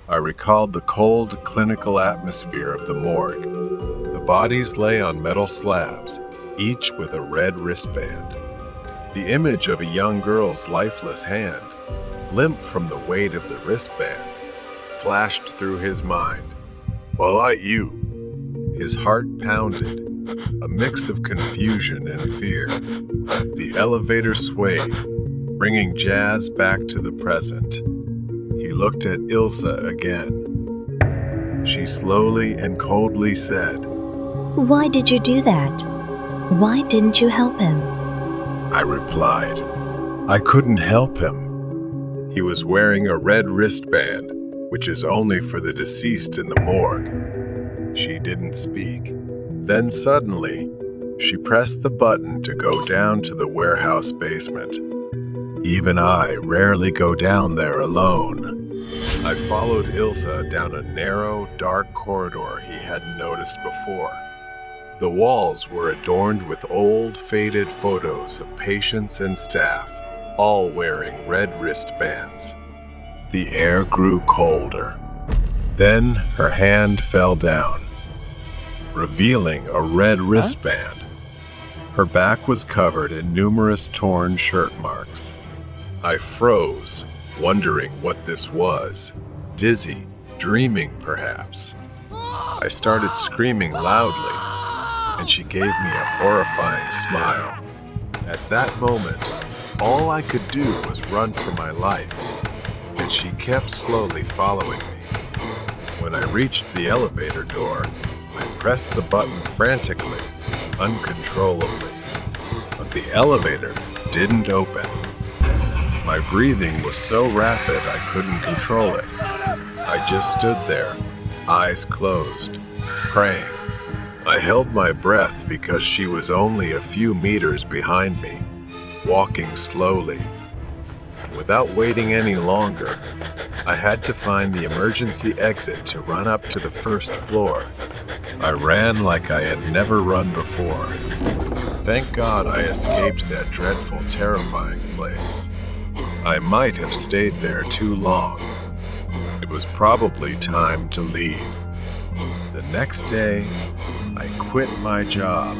I recalled the cold, clinical atmosphere of the morgue. The bodies lay on metal slabs, each with a red wristband. The image of a young girl's lifeless hand, limp from the weight of the wristband, flashed through his mind. Well, you. His heart pounded, a mix of confusion and fear. The elevator swayed, bringing Jazz back to the present. He looked at Ilsa again. She slowly and coldly said, Why did you do that? Why didn't you help him? I replied, I couldn't help him. He was wearing a red wristband, which is only for the deceased in the morgue. She didn't speak. Then suddenly, she pressed the button to go down to the warehouse basement. Even I rarely go down there alone. I followed Ilsa down a narrow, dark corridor he hadn't noticed before. The walls were adorned with old, faded photos of patients and staff, all wearing red wristbands. The air grew colder. Then her hand fell down, revealing a red wristband. Her back was covered in numerous torn shirt marks. I froze, wondering what this was. Dizzy, dreaming perhaps. I started screaming loudly, and she gave me a horrifying smile. At that moment, all I could do was run for my life, and she kept slowly following me. When I reached the elevator door, I pressed the button frantically, uncontrollably. But the elevator didn't open. My breathing was so rapid I couldn't control it. I just stood there, eyes closed, praying. I held my breath because she was only a few meters behind me, walking slowly. Without waiting any longer, I had to find the emergency exit to run up to the first floor. I ran like I had never run before. Thank God I escaped that dreadful, terrifying place. I might have stayed there too long. It was probably time to leave. The next day, I quit my job.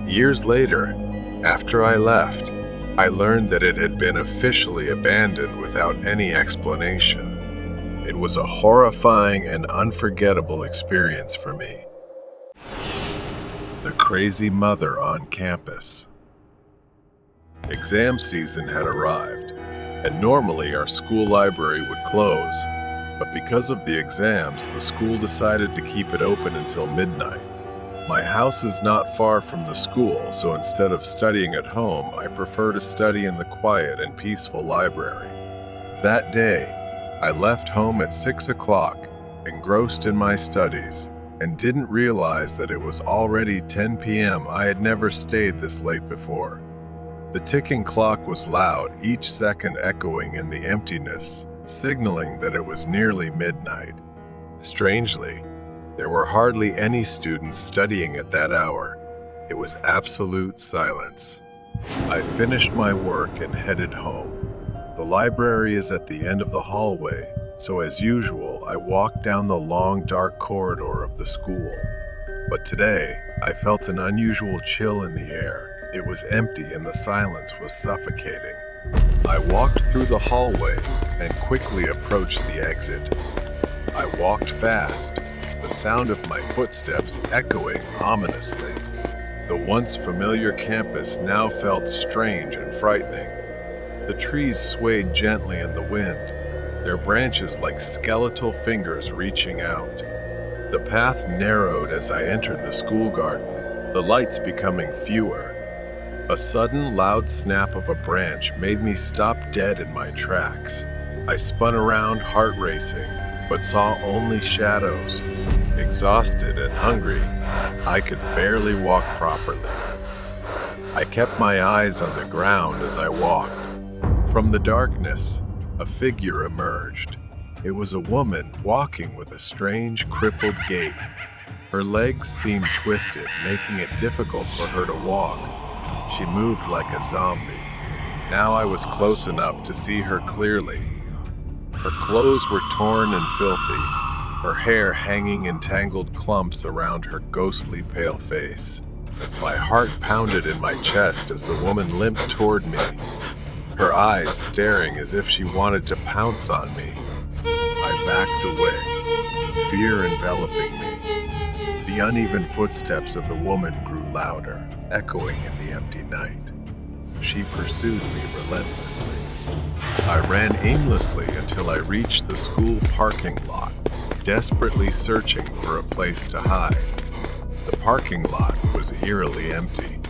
Years later, after I left, I learned that it had been officially abandoned without any explanation. It was a horrifying and unforgettable experience for me. The crazy mother on campus. Exam season had arrived, and normally our school library would close, but because of the exams, the school decided to keep it open until midnight. My house is not far from the school, so instead of studying at home, I prefer to study in the quiet and peaceful library. That day, I left home at 6 o'clock, engrossed in my studies, and didn't realize that it was already 10 p.m. I had never stayed this late before. The ticking clock was loud, each second echoing in the emptiness, signaling that it was nearly midnight. Strangely, there were hardly any students studying at that hour. It was absolute silence. I finished my work and headed home. The library is at the end of the hallway, so as usual, I walked down the long, dark corridor of the school. But today, I felt an unusual chill in the air. It was empty and the silence was suffocating. I walked through the hallway and quickly approached the exit. I walked fast, the sound of my footsteps echoing ominously. The once familiar campus now felt strange and frightening. The trees swayed gently in the wind, their branches like skeletal fingers reaching out. The path narrowed as I entered the school garden, the lights becoming fewer. A sudden loud snap of a branch made me stop dead in my tracks. I spun around, heart racing, but saw only shadows. Exhausted and hungry, I could barely walk properly. I kept my eyes on the ground as I walked. From the darkness, a figure emerged. It was a woman walking with a strange, crippled gait. Her legs seemed twisted, making it difficult for her to walk. She moved like a zombie. Now I was close enough to see her clearly. Her clothes were torn and filthy, her hair hanging in tangled clumps around her ghostly pale face. My heart pounded in my chest as the woman limped toward me, her eyes staring as if she wanted to pounce on me. I backed away, fear enveloping me. The uneven footsteps of the woman grew louder, echoing in the empty night. She pursued me relentlessly. I ran aimlessly until I reached the school parking lot, desperately searching for a place to hide. The parking lot was eerily empty.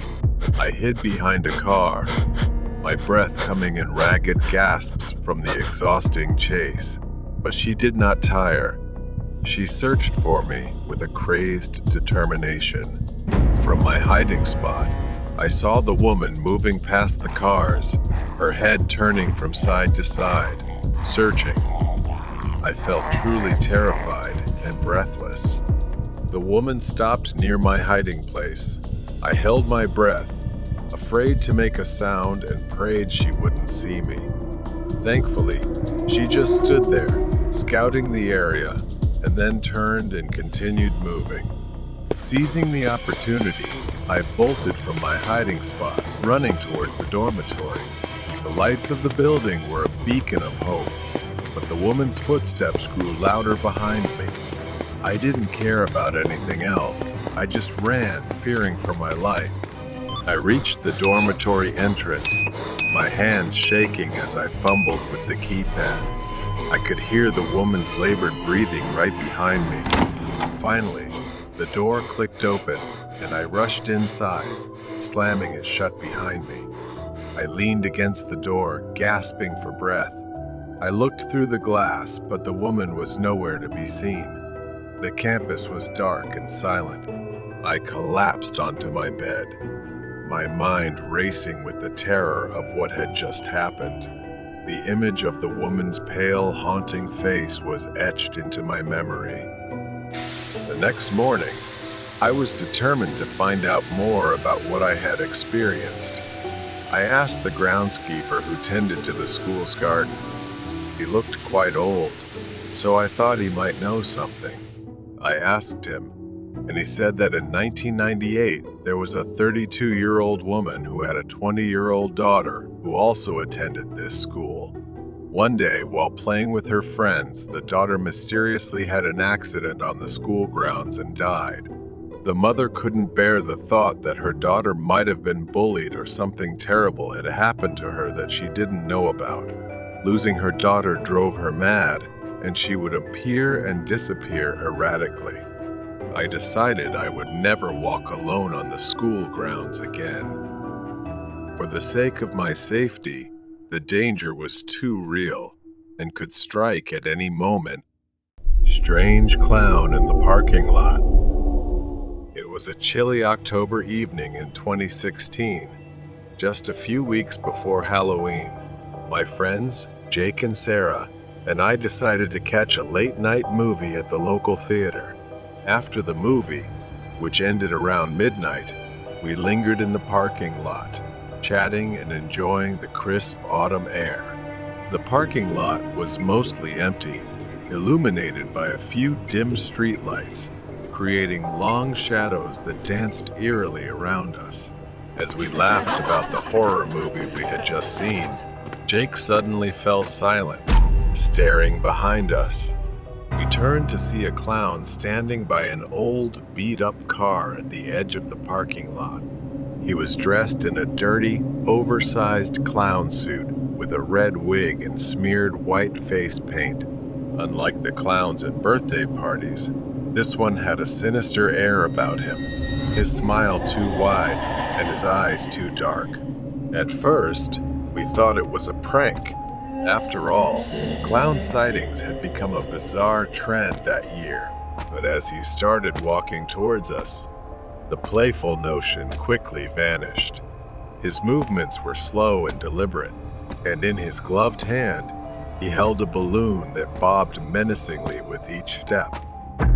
I hid behind a car, my breath coming in ragged gasps from the exhausting chase. But she did not tire. She searched for me with a crazed determination. From my hiding spot, I saw the woman moving past the cars, her head turning from side to side, searching. I felt truly terrified and breathless. The woman stopped near my hiding place. I held my breath, afraid to make a sound, and prayed she wouldn't see me. Thankfully, she just stood there, scouting the area, and then turned and continued moving. Seizing the opportunity, I bolted from my hiding spot, running towards the dormitory. The lights of the building were a beacon of hope, but the woman's footsteps grew louder behind me. I didn't care about anything else. I just ran, fearing for my life. I reached the dormitory entrance, my hands shaking as I fumbled with the keypad. I could hear the woman's labored breathing right behind me. Finally, the door clicked open, and I rushed inside, slamming it shut behind me. I leaned against the door, gasping for breath. I looked through the glass, but the woman was nowhere to be seen. The campus was dark and silent. I collapsed onto my bed, my mind racing with the terror of what had just happened. The image of the woman's pale, haunting face was etched into my memory. The next morning, I was determined to find out more about what I had experienced. I asked the groundskeeper who tended to the school's garden. He looked quite old, so I thought he might know something. I asked him, and he said that in 1998, there was a 32-year-old woman who had a 20-year-old daughter who also attended this school. One day, while playing with her friends, the daughter mysteriously had an accident on the school grounds and died. The mother couldn't bear the thought that her daughter might have been bullied or something terrible had happened to her that she didn't know about. Losing her daughter drove her mad, and she would appear and disappear erratically. I decided I would never walk alone on the school grounds again. For the sake of my safety, the danger was too real and could strike at any moment. Strange clown in the parking lot. It was a chilly October evening in 2016, just a few weeks before Halloween. My friends, Jake and Sarah, and I decided to catch a late-night movie at the local theater. After the movie, which ended around midnight, we lingered in the parking lot, chatting and enjoying the crisp autumn air. The parking lot was mostly empty, illuminated by a few dim streetlights, creating long shadows that danced eerily around us. As we laughed about the horror movie we had just seen, Jake suddenly fell silent, staring behind us. We turned to see a clown standing by an old, beat-up car at the edge of the parking lot. He was dressed in a dirty, oversized clown suit with a red wig and smeared white face paint. Unlike the clowns at birthday parties, this one had a sinister air about him, his smile too wide and his eyes too dark. At first, we thought it was a prank. After all, clown sightings had become a bizarre trend that year. But as he started walking towards us, the playful notion quickly vanished. His movements were slow and deliberate, and in his gloved hand, he held a balloon that bobbed menacingly with each step.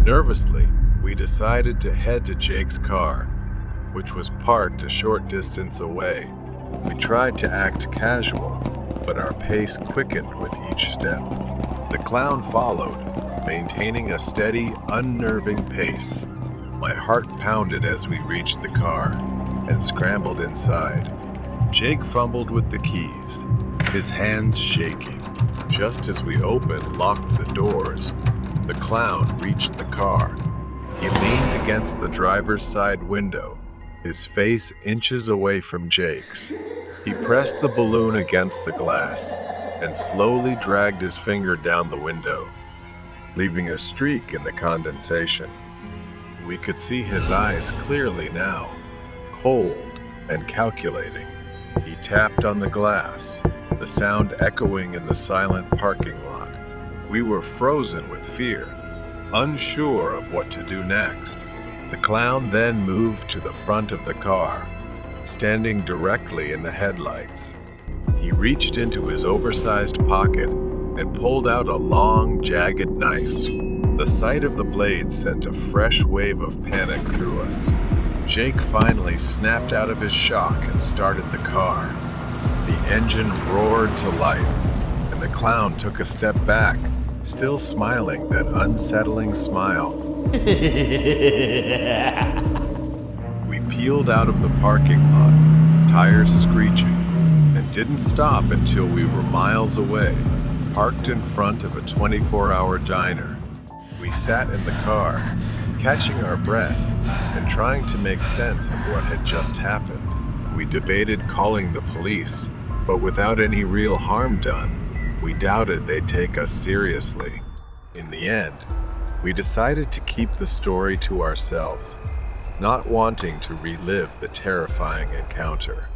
Nervously, we decided to head to Jake's car, which was parked a short distance away. We tried to act casual, but our pace quickened with each step. The clown followed, maintaining a steady, unnerving pace. My heart pounded as we reached the car and scrambled inside. Jake fumbled with the keys, his hands shaking. Just as we opened, locked the doors, the clown reached the car. He leaned against the driver's side window, his face inches away from Jake's. He pressed the balloon against the glass and slowly dragged his finger down the window, leaving a streak in the condensation. We could see his eyes clearly now, cold and calculating. He tapped on the glass, the sound echoing in the silent parking lot. We were frozen with fear, unsure of what to do next. The clown then moved to the front of the car, standing directly in the headlights. He reached into his oversized pocket and pulled out a long, jagged knife. The sight of the blade sent a fresh wave of panic through us. Jake finally snapped out of his shock and started the car. The engine roared to life, and the clown took a step back, still smiling that unsettling smile. We peeled out of the parking lot, tires screeching, and didn't stop until we were miles away, parked in front of a 24-hour diner. We sat in the car, catching our breath and trying to make sense of what had just happened. We debated calling the police, but without any real harm done, we doubted they'd take us seriously. In the end, we decided to keep the story to ourselves, not wanting to relive the terrifying encounter.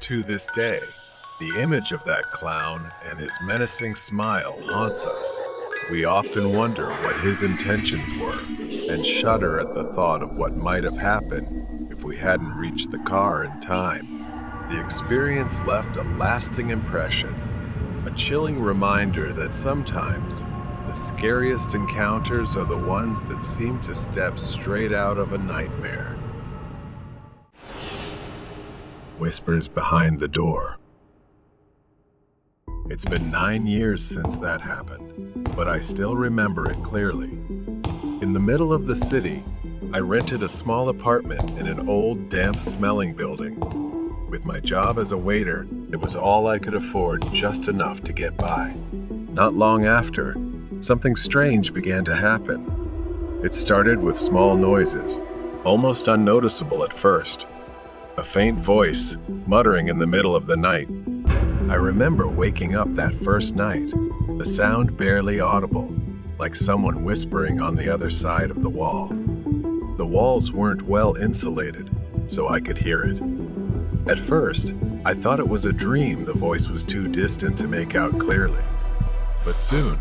To this day, the image of that clown and his menacing smile haunts us. We often wonder what his intentions were and shudder at the thought of what might have happened if we hadn't reached the car in time. The experience left a lasting impression, a chilling reminder that sometimes the scariest encounters are the ones that seem to step straight out of a nightmare. Whispers behind the door. It's been 9 years since that happened, but I still remember it clearly. In the middle of the city, I rented a small apartment in an old, damp-smelling building. With my job as a waiter, it was all I could afford, just enough to get by. Not long after, something strange began to happen. It started with small noises, almost unnoticeable at first. A faint voice, muttering in the middle of the night. I remember waking up that first night, the sound barely audible, like someone whispering on the other side of the wall. The walls weren't well insulated, so I could hear it. At first, I thought it was a dream. The voice was too distant to make out clearly. But soon,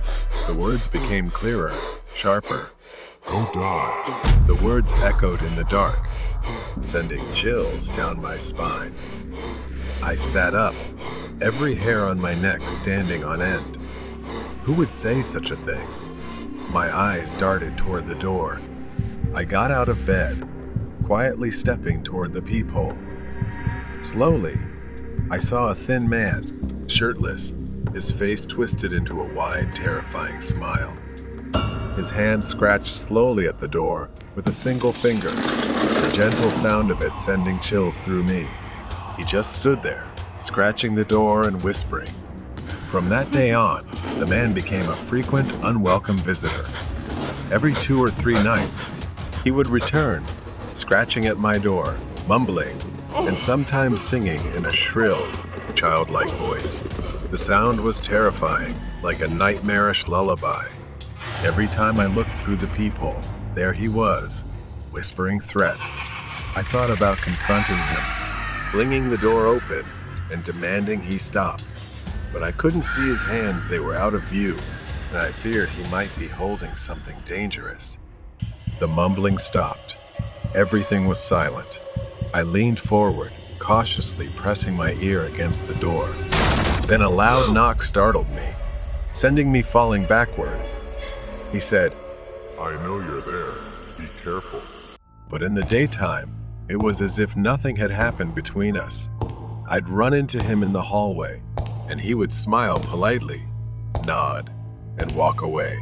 the words became clearer, sharper. "Go die." The words echoed in the dark, sending chills down my spine. I sat up, every hair on my neck standing on end. Who would say such a thing? My eyes darted toward the door. I got out of bed, quietly stepping toward the peephole. Slowly, I saw a thin man, shirtless, his face twisted into a wide, terrifying smile. His hand scratched slowly at the door with a single finger, the gentle sound of it sending chills through me. He just stood there, scratching the door and whispering. From that day on, the man became a frequent, unwelcome visitor. Every 2 or 3 nights, he would return, scratching at my door, mumbling, and sometimes singing in a shrill, childlike voice. The sound was terrifying, like a nightmarish lullaby. Every time I looked through the peephole, there he was, whispering threats. I thought about confronting him, flinging the door open, and demanding he stop. But I couldn't see his hands, they were out of view, and I feared he might be holding something dangerous. The mumbling stopped. Everything was silent. I leaned forward, cautiously pressing my ear against the door. Then a loud knock startled me, sending me falling backward. He said, "I know you're there. Be careful." But in the daytime, it was as if nothing had happened between us. I'd run into him in the hallway, and he would smile politely, nod, and walk away.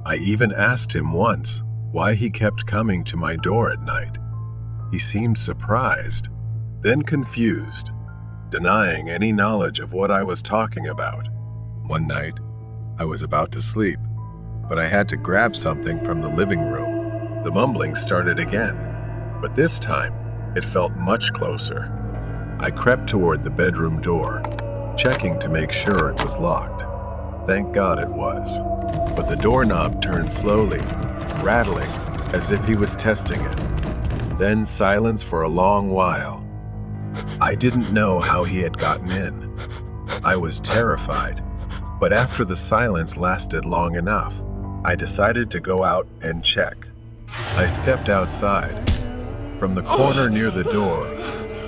I even asked him once why he kept coming to my door at night. He seemed surprised, then confused, denying any knowledge of what I was talking about. One night, I was about to sleep, but I had to grab something from the living room. The mumbling started again, but this time it felt much closer. I crept toward the bedroom door, checking to make sure it was locked. Thank God it was. But the doorknob turned slowly, rattling as if he was testing it. Then silence for a long while. I didn't know how he had gotten in. I was terrified, but after the silence lasted long enough, I decided to go out and check. I stepped outside. From the corner near the door,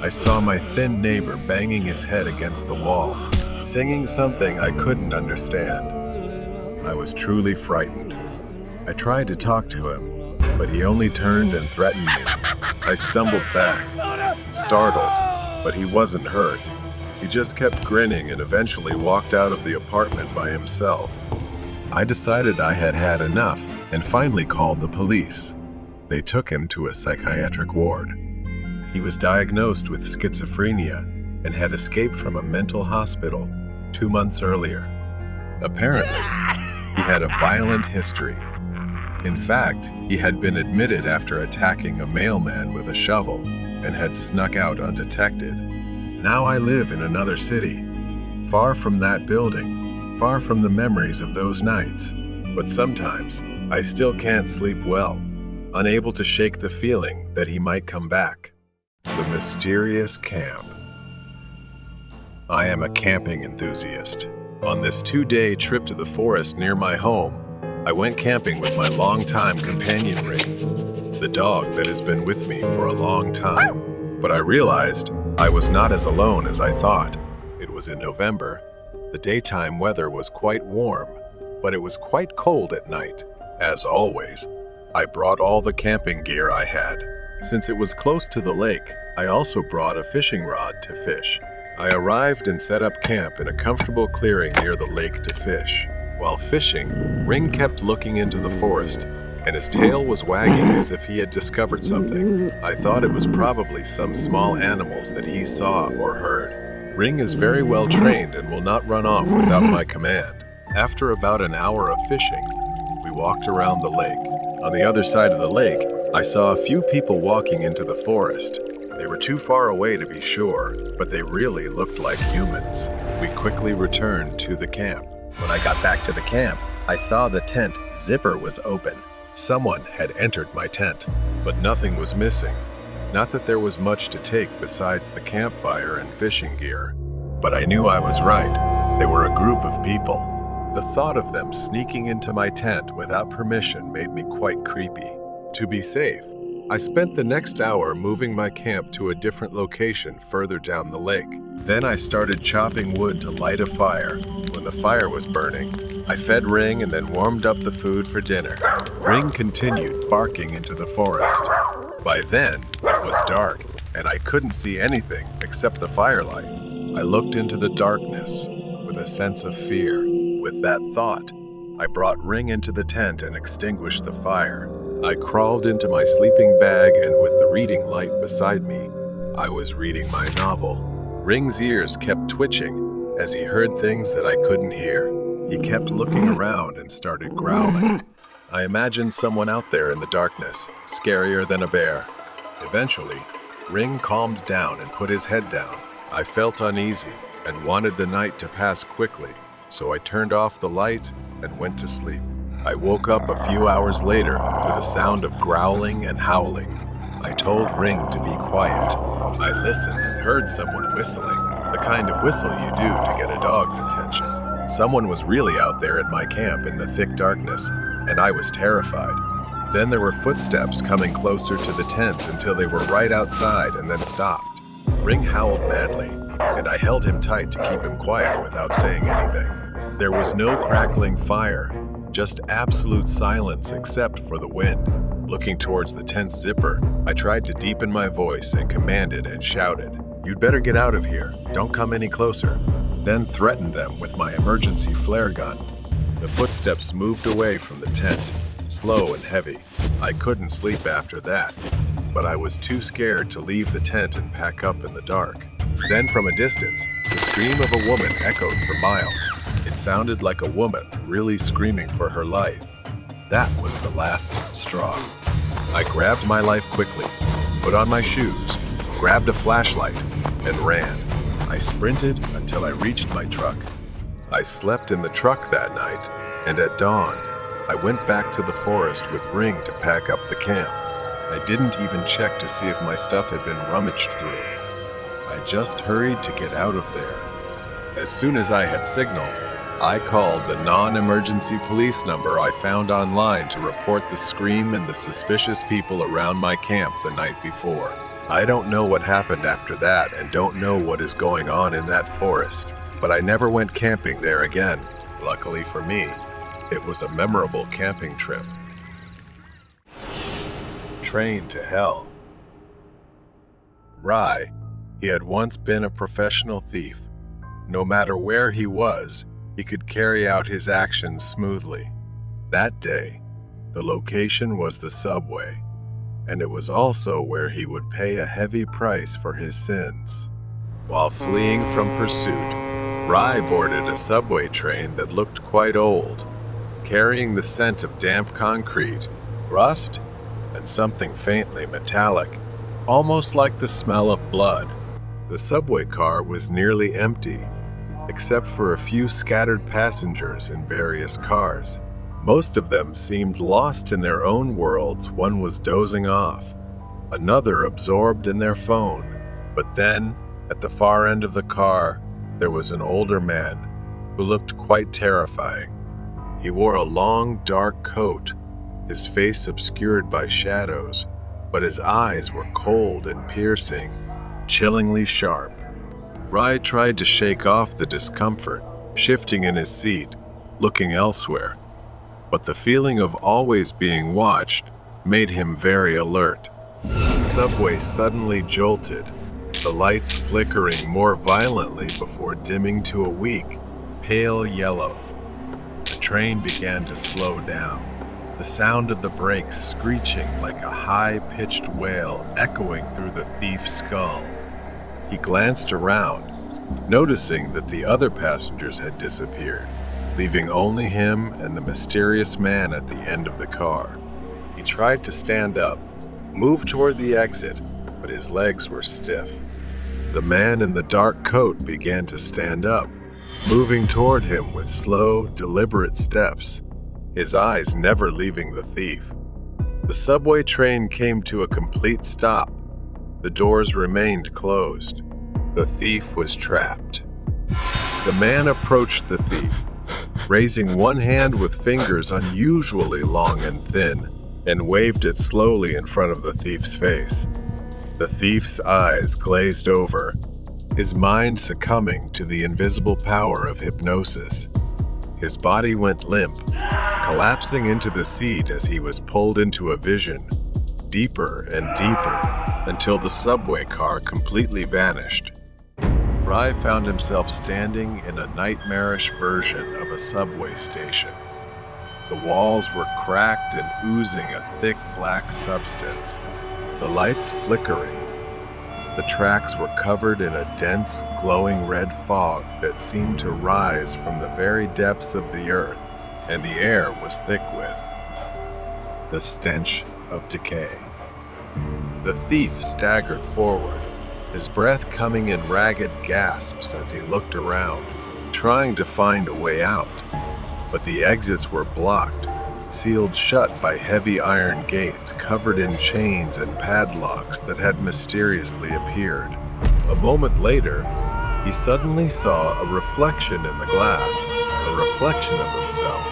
I saw my thin neighbor banging his head against the wall, singing something I couldn't understand. I was truly frightened. I tried to talk to him, but he only turned and threatened me. I stumbled back, startled, but he wasn't hurt. He just kept grinning and eventually walked out of the apartment by himself. I decided I had had enough and finally called the police. They took him to a psychiatric ward. He was diagnosed with schizophrenia and had escaped from a mental hospital 2 months earlier. Apparently, he had a violent history. In fact, he had been admitted after attacking a mailman with a shovel and had snuck out undetected. Now I live in another city, far from that building, far from the memories of those nights. But sometimes, I still can't sleep well, unable to shake the feeling that he might come back. The mysterious camp. I am a camping enthusiast. On this 2-day trip to the forest near my home, I went camping with my longtime companion Ring, the dog that has been with me for a long time. But I realized I was not as alone as I thought. It was in November. The daytime weather was quite warm, but it was quite cold at night. As always, I brought all the camping gear I had. Since it was close to the lake, I also brought a fishing rod to fish. I arrived and set up camp in a comfortable clearing near the lake to fish. While fishing, Ring kept looking into the forest, and his tail was wagging as if he had discovered something. I thought it was probably some small animals that he saw or heard. Ring is very well trained and will not run off without my command. After about an hour of fishing, we walked around the lake. On the other side of the lake, I saw a few people walking into the forest. They were too far away to be sure, but they really looked like humans. We quickly returned to the camp. When I got back to the camp, I saw the tent zipper was open. Someone had entered my tent, but nothing was missing. Not that there was much to take besides the campfire and fishing gear. But I knew I was right. They were a group of people. The thought of them sneaking into my tent without permission made me quite creepy. To be safe, I spent the next hour moving my camp to a different location further down the lake. Then I started chopping wood to light a fire. When the fire was burning, I fed Ring and then warmed up the food for dinner. Ring continued barking into the forest. By then, it was dark, and I couldn't see anything except the firelight. I looked into the darkness with a sense of fear. With that thought, I brought Ring into the tent and extinguished the fire. I crawled into my sleeping bag, and with the reading light beside me, I was reading my novel. Ring's ears kept twitching as he heard things that I couldn't hear. He kept looking around and started growling. I imagined someone out there in the darkness, scarier than a bear. Eventually, Ring calmed down and put his head down. I felt uneasy and wanted the night to pass quickly, so I turned off the light and went to sleep. I woke up a few hours later to the sound of growling and howling. I told Ring to be quiet. I listened and heard someone whistling, the kind of whistle you do to get a dog's attention. Someone was really out there at my camp in the thick darkness, and I was terrified. Then there were footsteps coming closer to the tent until they were right outside and then stopped. Ring howled madly, and I held him tight to keep him quiet without saying anything. There was no crackling fire, just absolute silence except for the wind. Looking towards the tent's zipper, I tried to deepen my voice and commanded and shouted, "You'd better get out of here, don't come any closer," then threatened them with my emergency flare gun. The footsteps moved away from the tent, slow and heavy. I couldn't sleep after that, but I was too scared to leave the tent and pack up in the dark. Then from a distance, the scream of a woman echoed for miles. It sounded like a woman really screaming for her life. That was the last straw. I grabbed my life quickly, put on my shoes, grabbed a flashlight, and ran. I sprinted until I reached my truck. I slept in the truck that night, and at dawn, I went back to the forest with Ring to pack up the camp. I didn't even check to see if my stuff had been rummaged through. I just hurried to get out of there. As soon as I had signal, I called the non-emergency police number I found online to report the scream and the suspicious people around my camp the night before. I don't know what happened after that and don't know what is going on in that forest, but I never went camping there again. Luckily for me, it was a memorable camping trip. Train to Hell. Rai, he had once been a professional thief. No matter where he was, he could carry out his actions smoothly. That day, the location was the subway, and it was also where he would pay a heavy price for his sins. While fleeing from pursuit, Rai boarded a subway train that looked quite old, carrying the scent of damp concrete, rust, and something faintly metallic, almost like the smell of blood. The subway car was nearly empty, except for a few scattered passengers in various cars. Most of them seemed lost in their own worlds. One was dozing off, another absorbed in their phone. But then, at the far end of the car, there was an older man who looked quite terrifying. He wore a long, dark coat, his face obscured by shadows, but his eyes were cold and piercing, chillingly sharp. Rai tried to shake off the discomfort, shifting in his seat, looking elsewhere. But the feeling of always being watched made him very alert. The subway suddenly jolted, the lights flickering more violently before dimming to a weak, pale yellow. The train began to slow down, the sound of the brakes screeching like a high-pitched wail echoing through the thief's skull. He glanced around, noticing that the other passengers had disappeared, leaving only him and the mysterious man at the end of the car. He tried to stand up, move toward the exit, but his legs were stiff. The man in the dark coat began to stand up, moving toward him with slow, deliberate steps, his eyes never leaving the thief. The subway train came to a complete stop. The doors remained closed. The thief was trapped. The man approached the thief, raising one hand with fingers unusually long and thin, and waved it slowly in front of the thief's face. The thief's eyes glazed over, his mind succumbing to the invisible power of hypnosis. His body went limp, collapsing into the seat as he was pulled into a vision, deeper and deeper, until the subway car completely vanished. Rai found himself standing in a nightmarish version of a subway station. The walls were cracked and oozing a thick black substance, the lights flickering. The tracks were covered in a dense, glowing red fog that seemed to rise from the very depths of the earth, and the air was thick with the stench of decay. The thief staggered forward, his breath coming in ragged gasps as he looked around, trying to find a way out. But the exits were blocked, sealed shut by heavy iron gates covered in chains and padlocks that had mysteriously appeared. A moment later, he suddenly saw a reflection in the glass, a reflection of himself,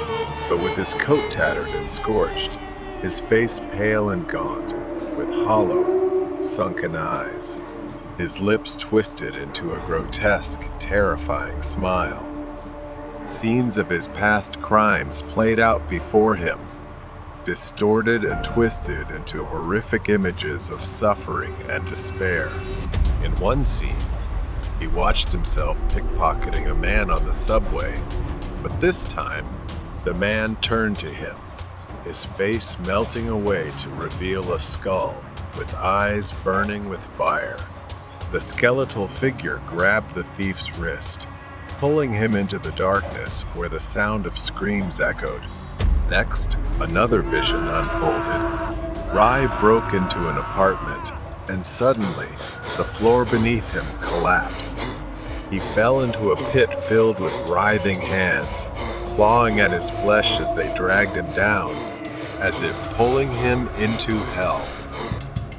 but with his coat tattered and scorched, his face pale and gaunt, with hollow, sunken eyes. His lips twisted into a grotesque, terrifying smile. Scenes of his past crimes played out before him, distorted and twisted into horrific images of suffering and despair. In one scene, he watched himself pickpocketing a man on the subway, but this time, the man turned to him, his face melting away to reveal a skull with eyes burning with fire. The skeletal figure grabbed the thief's wrist, pulling him into the darkness where the sound of screams echoed. Next, another vision unfolded. Rye broke into an apartment, and suddenly, the floor beneath him collapsed. He fell into a pit filled with writhing hands, clawing at his flesh as they dragged him down, as if pulling him into hell.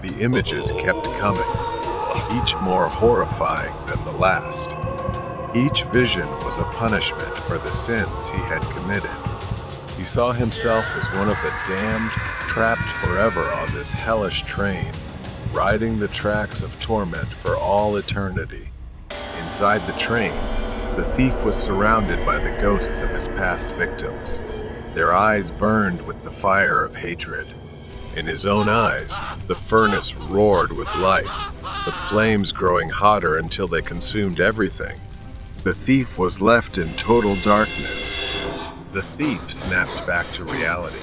The images kept coming, each more horrifying than the last. Each vision was a punishment for the sins he had committed. He saw himself as one of the damned, trapped forever on this hellish train, riding the tracks of torment for all eternity. Inside the train, the thief was surrounded by the ghosts of his past victims. Their eyes burned with the fire of hatred. In his own eyes, the furnace roared with life, the flames growing hotter until they consumed everything. The thief was left in total darkness. The thief snapped back to reality,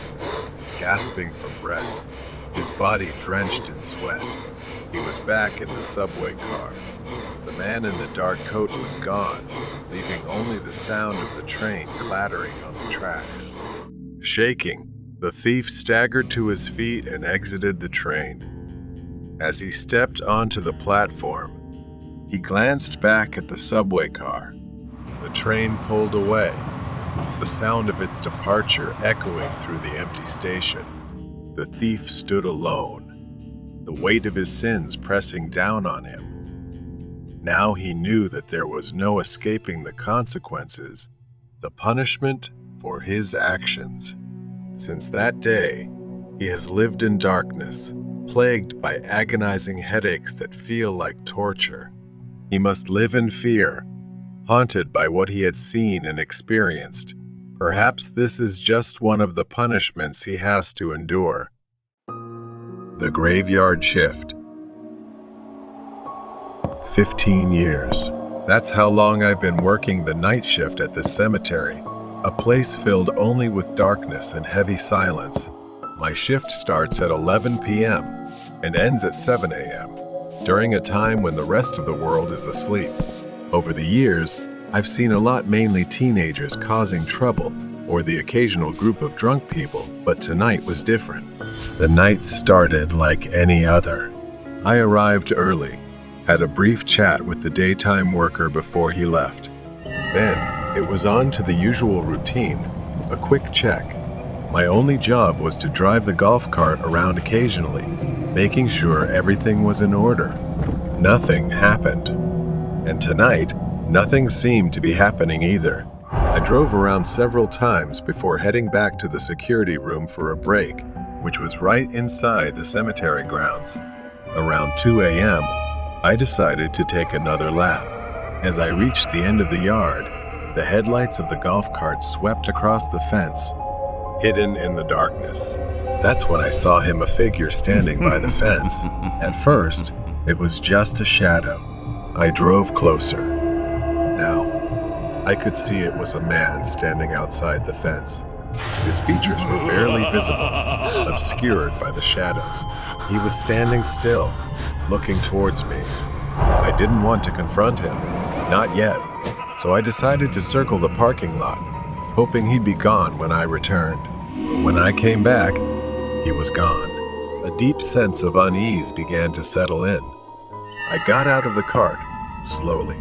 gasping for breath, his body drenched in sweat. He was back in the subway car. The man in the dark coat was gone, leaving only the sound of the train clattering on the tracks. Shaking, the thief staggered to his feet and exited the train. As he stepped onto the platform, he glanced back at the subway car. The train pulled away, the sound of its departure echoing through the empty station. The thief stood alone, the weight of his sins pressing down on him. Now he knew that there was no escaping the consequences, the punishment for his actions. Since that day, he has lived in darkness, plagued by agonizing headaches that feel like torture. He must live in fear, haunted by what he had seen and experienced. Perhaps this is just one of the punishments he has to endure. The graveyard shift. 15 years. That's how long I've been working the night shift at this cemetery, a place filled only with darkness and heavy silence. My shift starts at 11 p.m. and ends at 7 a.m., during a time when the rest of the world is asleep. Over the years, I've seen a lot, mainly teenagers causing trouble, or the occasional group of drunk people, but tonight was different. The night started like any other. I arrived early, had a brief chat with the daytime worker before he left. Then, it was on to the usual routine, a quick check. My only job was to drive the golf cart around occasionally, making sure everything was in order. Nothing happened. And tonight, nothing seemed to be happening either. I drove around several times before heading back to the security room for a break, which was right inside the cemetery grounds. Around 2 a.m., I decided to take another lap. As I reached the end of the yard, the headlights of the golf cart swept across the fence, hidden in the darkness. That's when I saw him, a figure standing by the fence. At first, it was just a shadow. I drove closer. Now, I could see it was a man standing outside the fence. His features were barely visible, obscured by the shadows. He was standing still, looking towards me. I didn't want to confront him, not yet, so I decided to circle the parking lot, hoping he'd be gone when I returned. When I came back, he was gone. A deep sense of unease began to settle in. I got out of the cart, slowly,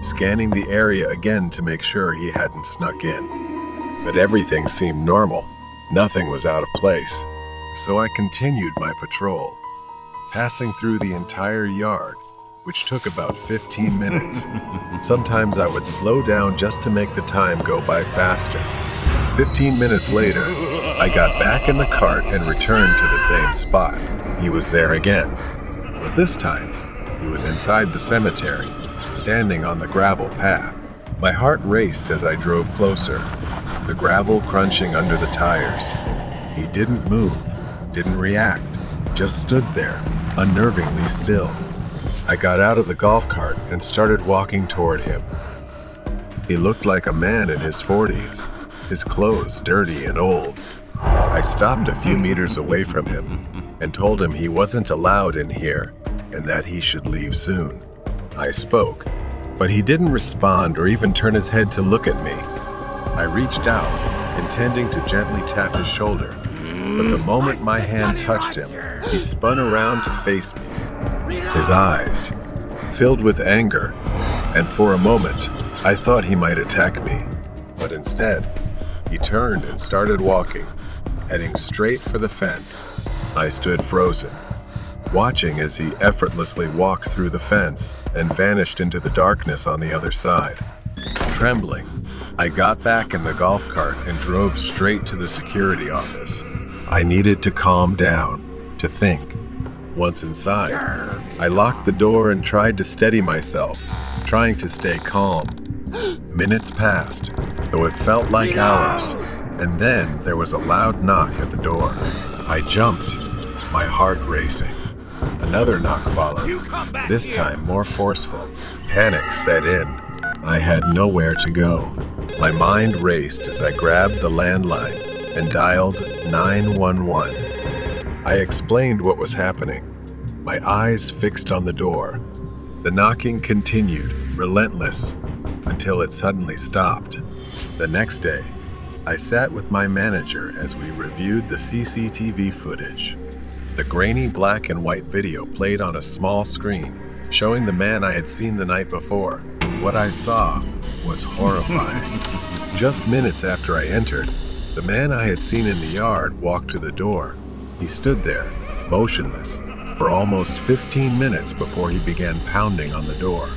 scanning the area again to make sure he hadn't snuck in. But everything seemed normal. Nothing was out of place. So I continued my patrol, passing through the entire yard, which took about 15 minutes. Sometimes I would slow down just to make the time go by faster. 15 minutes later, I got back in the cart and returned to the same spot. He was there again, but this time, he was inside the cemetery, standing on the gravel path. My heart raced as I drove closer, the gravel crunching under the tires. He didn't move, didn't react, just stood there, unnervingly still. I got out of the golf cart and started walking toward him. He looked like a man in his 40s, his clothes dirty and old. I stopped a few meters away from him and told him he wasn't allowed in here and that he should leave soon. I spoke, but he didn't respond or even turn his head to look at me. I reached out, intending to gently tap his shoulder, but the moment my hand touched him, he spun around to face me. His eyes filled with anger, and for a moment, I thought he might attack me. But instead, he turned and started walking, heading straight for the fence. I stood frozen, watching as he effortlessly walked through the fence and vanished into the darkness on the other side. Trembling, I got back in the golf cart and drove straight to the security office. I needed to calm down, to think. Once inside, I locked the door and tried to steady myself, trying to stay calm. Minutes passed, though it felt like hours, and then there was a loud knock at the door. I jumped, my heart racing. Another knock followed, this time more forceful. Panic set in. I had nowhere to go. My mind raced as I grabbed the landline and dialed 911. I explained what was happening, my eyes fixed on the door. The knocking continued, relentless, until it suddenly stopped. The next day, I sat with my manager as we reviewed the CCTV footage. The grainy black and white video played on a small screen, showing the man I had seen the night before. What I saw was horrifying. Just minutes after I entered, the man I had seen in the yard walked to the door. He stood there, motionless, for almost 15 minutes before he began pounding on the door.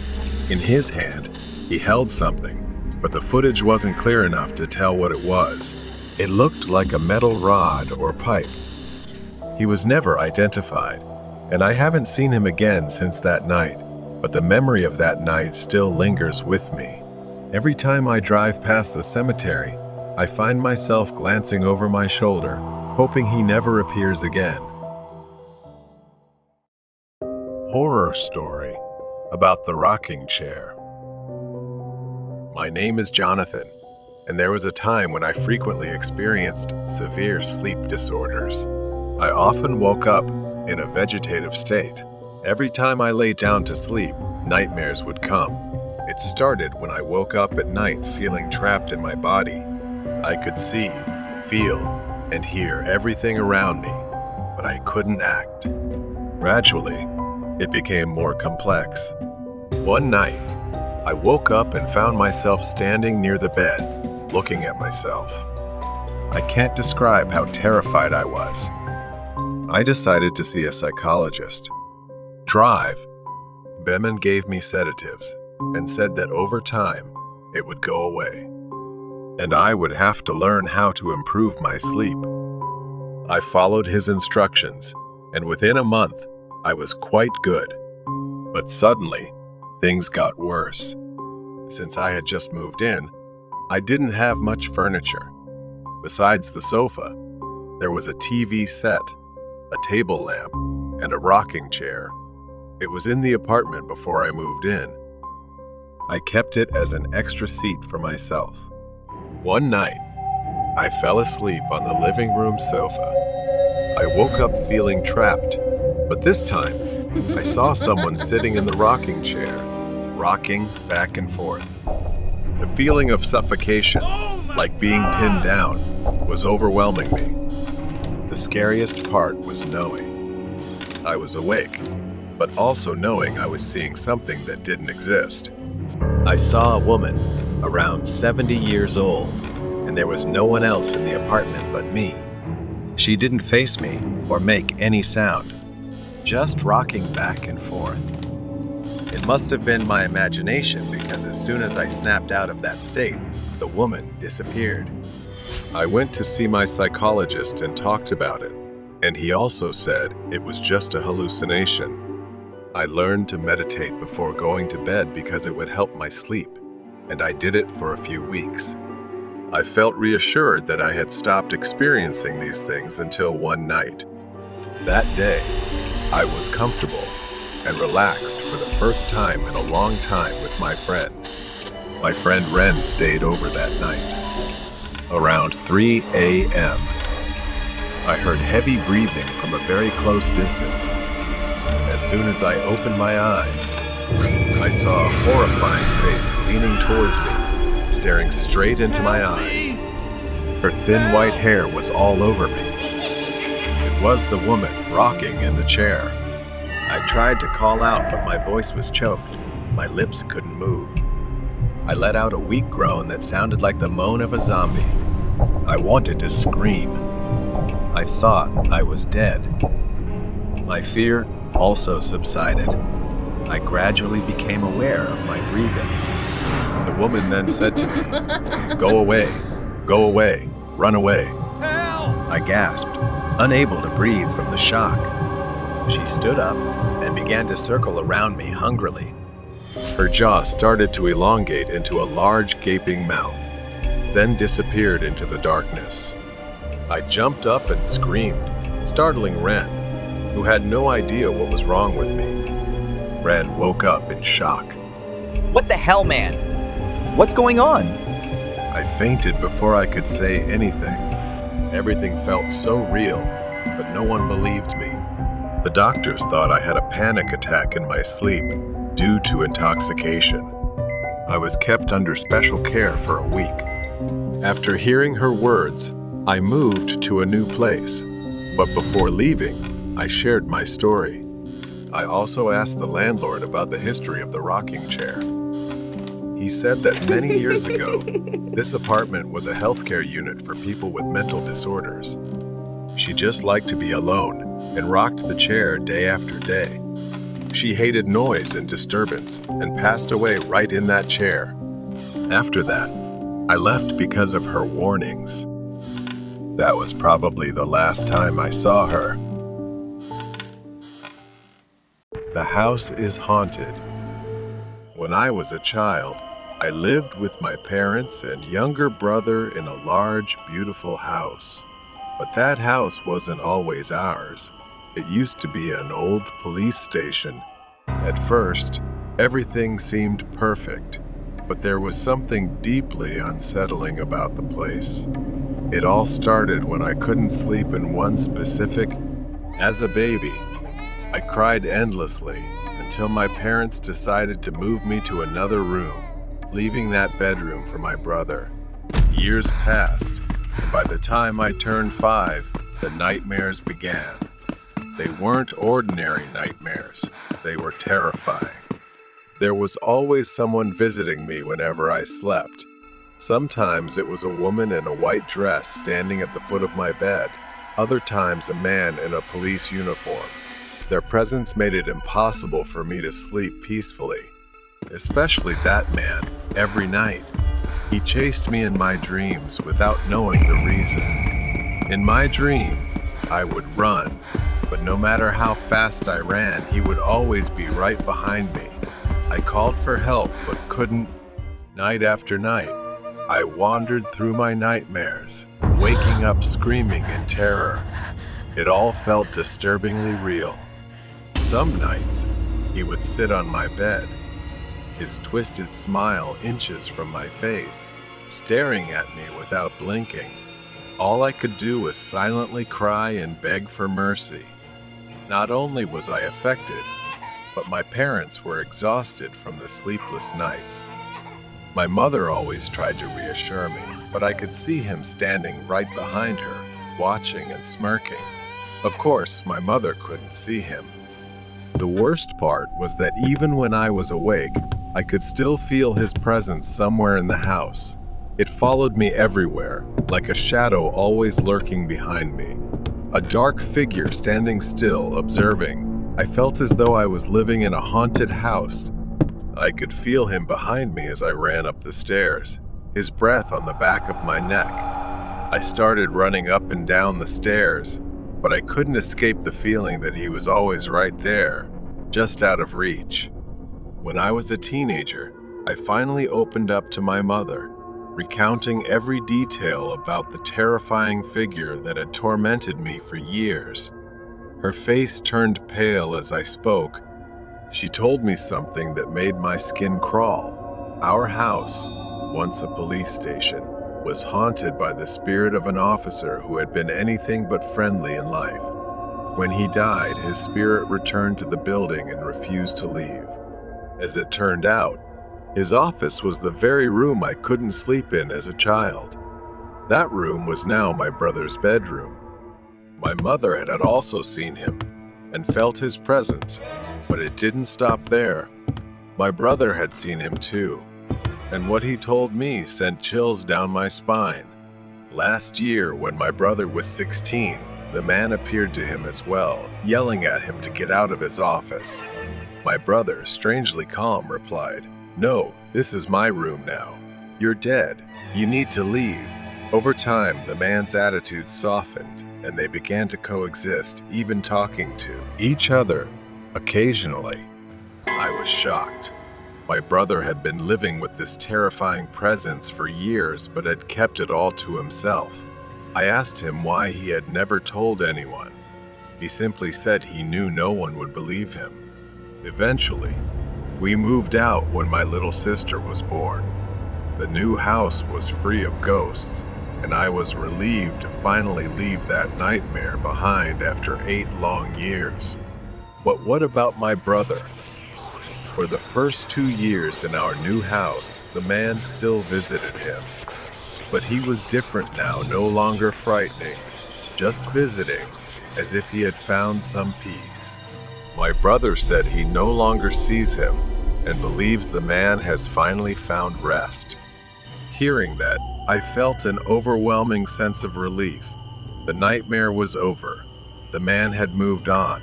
In his hand, he held something, but the footage wasn't clear enough to tell what it was. It looked like a metal rod or pipe. He was never identified, and I haven't seen him again since that night, but the memory of that night still lingers with me. Every time I drive past the cemetery, I find myself glancing over my shoulder, hoping he never appears again. Horror story about the rocking chair. My name is Jonathan, and there was a time when I frequently experienced severe sleep disorders. I often woke up in a vegetative state. Every time I lay down to sleep, nightmares would come. It started when I woke up at night feeling trapped in my body. I could see, feel, and hear everything around me, but I couldn't act. Gradually, it became more complex. One night, I woke up and found myself standing near the bed, looking at myself. I can't describe how terrified I was. I decided to see a psychologist. Drive. Beman gave me sedatives and said that over time, it would go away. And I would have to learn how to improve my sleep. I followed his instructions, and within a month, I was quite good. But suddenly, things got worse. Since I had just moved in, I didn't have much furniture. Besides the sofa, there was a TV set, a table lamp, and a rocking chair. It was in the apartment before I moved in. I kept it as an extra seat for myself. One night, I fell asleep on the living room sofa. I woke up feeling trapped, but this time, I saw someone sitting in the rocking chair, rocking back and forth. The feeling of suffocation, like being pinned down, was overwhelming me. The scariest part was knowing. I was awake, but also knowing I was seeing something that didn't exist. I saw a woman, around 70 years old, and there was no one else in the apartment but me. She didn't face me or make any sound, just rocking back and forth. It must have been my imagination because as soon as I snapped out of that state, the woman disappeared. I went to see my psychologist and talked about it, and he also said it was just a hallucination. I learned to meditate before going to bed because it would help my sleep, and I did it for a few weeks. I felt reassured that I had stopped experiencing these things until one night. That day, I was comfortable and relaxed for the first time in a long time with my friend. My friend Ren stayed over that night. Around 3 a.m., I heard heavy breathing from a very close distance. As soon as I opened my eyes, I saw a horrifying face leaning towards me, staring straight into my eyes. Her thin white hair was all over me, It was the woman rocking in the chair. I tried to call out, but my voice was choked. My lips couldn't move. I let out a weak groan that sounded like the moan of a zombie. I wanted to scream. I thought I was dead. My fear also subsided. I gradually became aware of my breathing. The woman then said to me, "Go away, run away." I gasped, unable to breathe from the shock. She stood up and began to circle around me hungrily. Her jaw started to elongate into a large gaping mouth, then disappeared into the darkness. I jumped up and screamed, startling Ren, who had no idea what was wrong with me. Ren woke up in shock. What the hell, man? What's going on? I fainted before I could say anything. Everything felt so real, but no one believed me. The doctors thought I had a panic attack in my sleep due to intoxication. I was kept under special care for a week. After hearing her words, I moved to a new place, but before leaving, I shared my story. I also asked the landlord about the history of the rocking chair. He said that many years ago, this apartment was a healthcare unit for people with mental disorders. She just liked to be alone and rocked the chair day after day. She hated noise and disturbance and passed away right in that chair. After that, I left because of her warnings. That was probably the last time I saw her. The house is haunted. When I was a child, I lived with my parents and younger brother in a large, beautiful house. But that house wasn't always ours. It used to be an old police station. At first, everything seemed perfect, but there was something deeply unsettling about the place. It all started when I couldn't sleep in one specific. As a baby, I cried endlessly until my parents decided to move me to another room, leaving that bedroom for my brother. Years passed, and by the time I turned 5, the nightmares began. They weren't ordinary nightmares, they were terrifying. There was always someone visiting me whenever I slept. Sometimes it was a woman in a white dress standing at the foot of my bed, other times a man in a police uniform. Their presence made it impossible for me to sleep peacefully, especially that man, every night. He chased me in my dreams without knowing the reason. In my dream, I would run, but no matter how fast I ran, he would always be right behind me. I called for help but couldn't. Night after night, I wandered through my nightmares, waking up screaming in terror. It all felt disturbingly real. Some nights, he would sit on my bed, his twisted smile inches from my face, staring at me without blinking. All I could do was silently cry and beg for mercy. Not only was I affected, but my parents were exhausted from the sleepless nights. My mother always tried to reassure me, but I could see him standing right behind her, watching and smirking. Of course, my mother couldn't see him. The worst part was that even when I was awake, I could still feel his presence somewhere in the house. It followed me everywhere, like a shadow always lurking behind me. A dark figure standing still, observing. I felt as though I was living in a haunted house. I could feel him behind me as I ran up the stairs, his breath on the back of my neck. I started running up and down the stairs, but I couldn't escape the feeling that he was always right there, just out of reach. When I was a teenager, I finally opened up to my mother, recounting every detail about the terrifying figure that had tormented me for years. Her face turned pale as I spoke. She told me something that made my skin crawl. Our house, once a police station, was haunted by the spirit of an officer who had been anything but friendly in life. When he died, his spirit returned to the building and refused to leave. As it turned out, his office was the very room I couldn't sleep in as a child. That room was now my brother's bedroom. My mother had also seen him and felt his presence, but it didn't stop there. My brother had seen him too, and what he told me sent chills down my spine. Last year, when my brother was 16, the man appeared to him as well, yelling at him to get out of his office. My brother, strangely calm, replied, "No, this is my room now. You're dead. You need to leave." Over time, the man's attitude softened, and they began to coexist, even talking to each other occasionally. I was shocked. My brother had been living with this terrifying presence for years, but had kept it all to himself. I asked him why he had never told anyone. He simply said he knew no one would believe him. Eventually, we moved out when my little sister was born. The new house was free of ghosts, and I was relieved to finally leave that nightmare behind after 8 long years. But what about my brother? For the first 2 years in our new house, the man still visited him. But he was different now, no longer frightening, just visiting, as if he had found some peace. My brother said he no longer sees him and believes the man has finally found rest. Hearing that, I felt an overwhelming sense of relief. The nightmare was over. The man had moved on.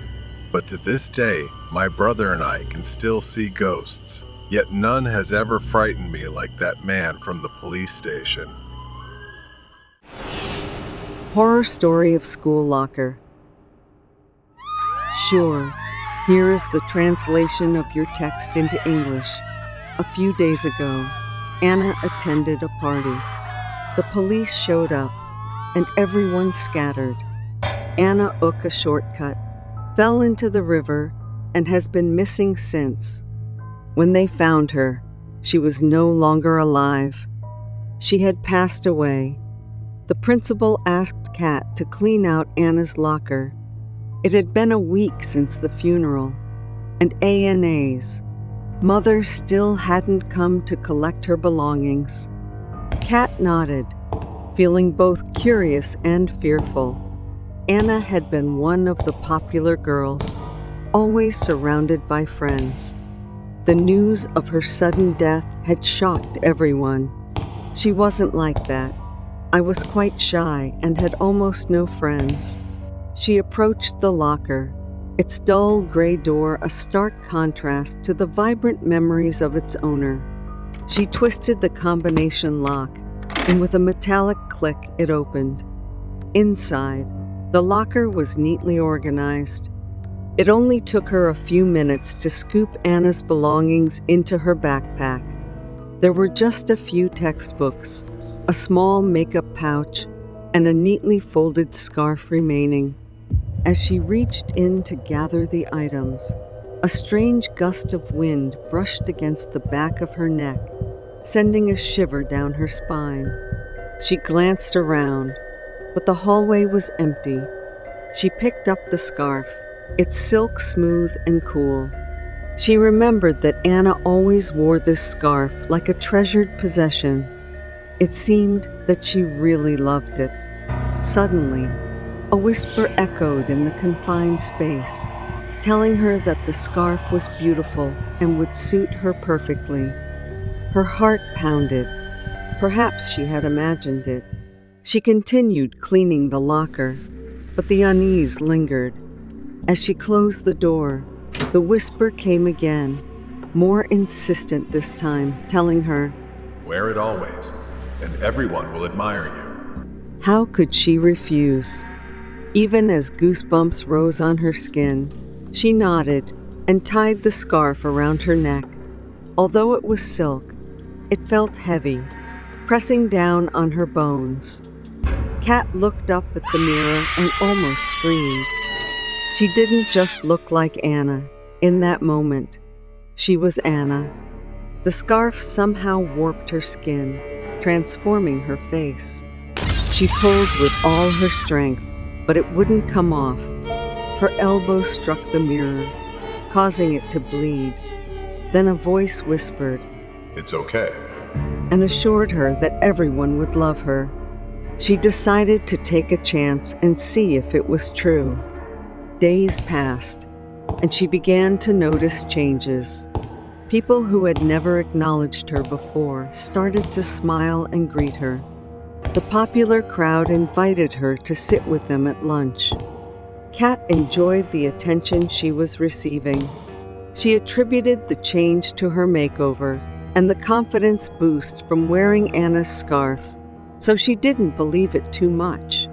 But to this day, my brother and I can still see ghosts. Yet none has ever frightened me like that man from the police station. Horror story of school locker. Sure, here is the translation of your text into English. A few days ago, Anna attended a party. The police showed up, and everyone scattered. Anna took a shortcut, fell into the river, and has been missing since. When they found her, she was no longer alive. She had passed away. The principal asked Kat to clean out Anna's locker. It had been a week since the funeral, and ANA's mother still hadn't come to collect her belongings. Kat nodded, feeling both curious and fearful. Anna had been one of the popular girls, always surrounded by friends. The news of her sudden death had shocked everyone. She wasn't like that. I was quite shy and had almost no friends. She approached the locker, its dull gray door a stark contrast to the vibrant memories of its owner. She twisted the combination lock, and with a metallic click, it opened. Inside, the locker was neatly organized. It only took her a few minutes to scoop Anna's belongings into her backpack. There were just a few textbooks, a small makeup pouch, and a neatly folded scarf remaining. As she reached in to gather the items, a strange gust of wind brushed against the back of her neck, sending a shiver down her spine. She glanced around, but the hallway was empty. She picked up the scarf, its silk smooth and cool. She remembered that Anna always wore this scarf like a treasured possession. It seemed that she really loved it. Suddenly, a whisper echoed in the confined space, telling her that the scarf was beautiful and would suit her perfectly. Her heart pounded. Perhaps she had imagined it. She continued cleaning the locker, but the unease lingered. As she closed the door, the whisper came again, more insistent this time, telling her, "Wear it always, and everyone will admire you." How could she refuse? Even as goosebumps rose on her skin, she nodded and tied the scarf around her neck. Although it was silk, it felt heavy, pressing down on her bones. Kat looked up at the mirror and almost screamed. She didn't just look like Anna in that moment. She was Anna. The scarf somehow warped her skin, transforming her face. She pulled with all her strength, but it wouldn't come off. Her elbow struck the mirror, causing it to bleed. Then a voice whispered, "It's okay," and assured her that everyone would love her. She decided to take a chance and see if it was true. Days passed, and she began to notice changes. People who had never acknowledged her before started to smile and greet her. The popular crowd invited her to sit with them at lunch. Kat enjoyed the attention she was receiving. She attributed the change to her makeover and the confidence boost from wearing Anna's scarf, so she didn't believe it too much.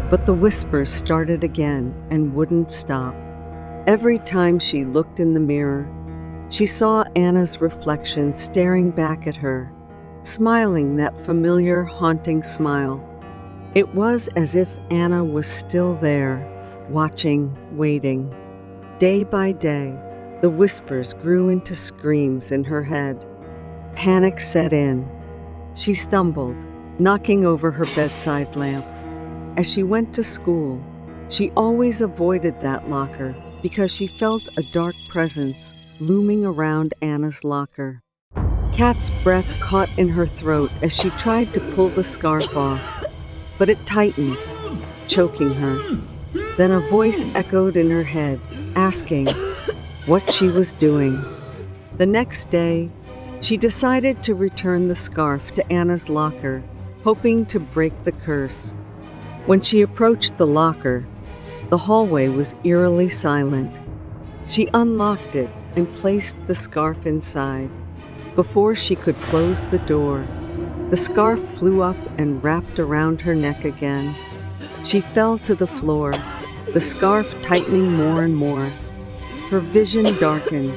But the whispers started again and wouldn't stop. Every time she looked in the mirror, she saw Anna's reflection staring back at her, smiling that familiar, haunting smile. It was as if Anna was still there, watching, waiting. Day by day, the whispers grew into screams in her head. Panic set in. She stumbled, knocking over her bedside lamp. As she went to school, she always avoided that locker because she felt a dark presence looming around Anna's locker. Kat's breath caught in her throat as she tried to pull the scarf off, but it tightened, choking her. Then a voice echoed in her head, asking what she was doing. The next day, she decided to return the scarf to Anna's locker, hoping to break the curse. When she approached the locker, the hallway was eerily silent. She unlocked it and placed the scarf inside. Before she could close the door, the scarf flew up and wrapped around her neck again. She fell to the floor, the scarf tightening more and more. Her vision darkened,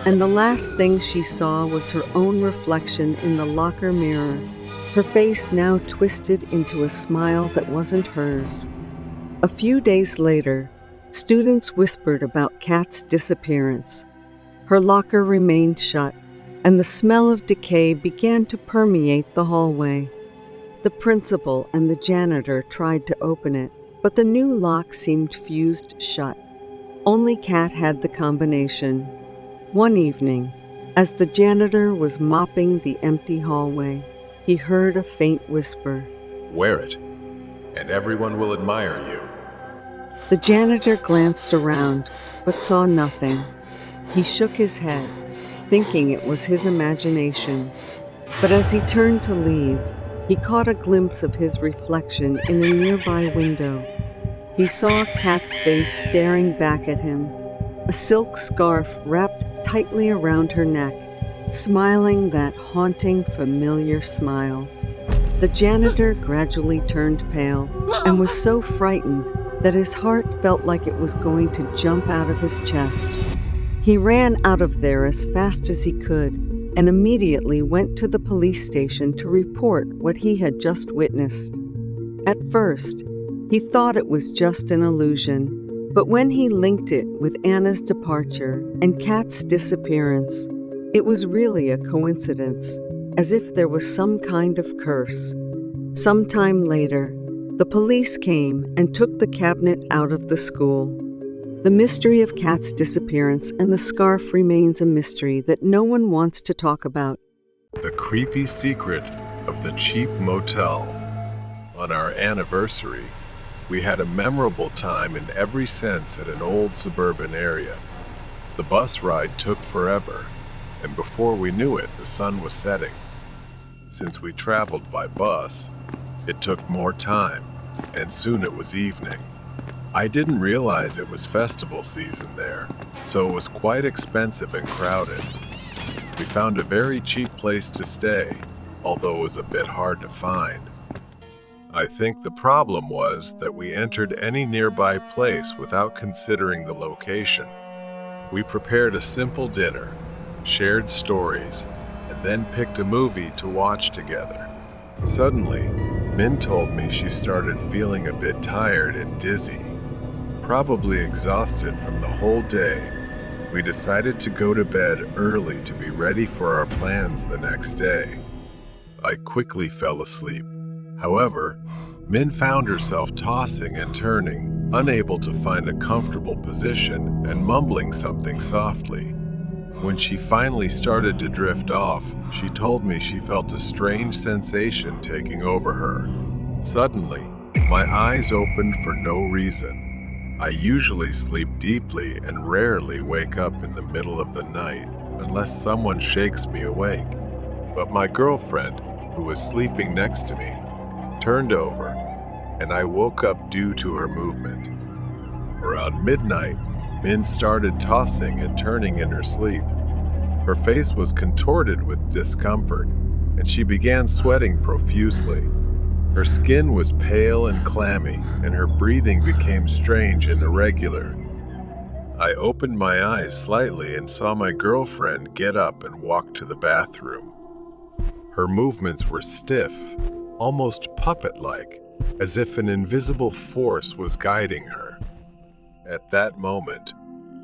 and the last thing she saw was her own reflection in the locker mirror, her face now twisted into a smile that wasn't hers. A few days later, students whispered about Kat's disappearance. Her locker remained shut, and the smell of decay began to permeate the hallway. The principal and the janitor tried to open it, but the new lock seemed fused shut. Only Kat had the combination. One evening, as the janitor was mopping the empty hallway, he heard a faint whisper. Wear it, and everyone will admire you. The janitor glanced around, but saw nothing. He shook his head, thinking it was his imagination. But as he turned to leave, he caught a glimpse of his reflection in a nearby window. He saw Kat's face staring back at him, a silk scarf wrapped tightly around her neck, smiling that haunting, familiar smile. The janitor gradually turned pale and was so frightened that his heart felt like it was going to jump out of his chest. He ran out of there as fast as he could and immediately went to the police station to report what he had just witnessed. At first, he thought it was just an illusion, but when he linked it with Anna's departure and Kat's disappearance, it was really a coincidence, as if there was some kind of curse. Sometime later, the police came and took the cabinet out of the school. The mystery of Kat's disappearance and the scarf remains a mystery that no one wants to talk about. The creepy secret of the cheap motel. On our anniversary, we had a memorable time in every sense at an old suburban area. The bus ride took forever, and before we knew it, the sun was setting. Since we traveled by bus, it took more time, and soon it was evening. I didn't realize it was festival season there, so it was quite expensive and crowded. We found a very cheap place to stay, although it was a bit hard to find. I think the problem was that we entered any nearby place without considering the location. We prepared a simple dinner, shared stories, and then picked a movie to watch together. Suddenly, Min told me she started feeling a bit tired and dizzy. Probably exhausted from the whole day, we decided to go to bed early to be ready for our plans the next day. I quickly fell asleep. However, Min found herself tossing and turning, unable to find a comfortable position and mumbling something softly. When she finally started to drift off, she told me she felt a strange sensation taking over her. Suddenly, my eyes opened for no reason. I usually sleep deeply and rarely wake up in the middle of the night unless someone shakes me awake. But my girlfriend, who was sleeping next to me, turned over, and I woke up due to her movement. Around midnight, Min started tossing and turning in her sleep. Her face was contorted with discomfort, and she began sweating profusely. Her skin was pale and clammy, and her breathing became strange and irregular. I opened my eyes slightly and saw my girlfriend get up and walk to the bathroom. Her movements were stiff, almost puppet-like, as if an invisible force was guiding her. At that moment,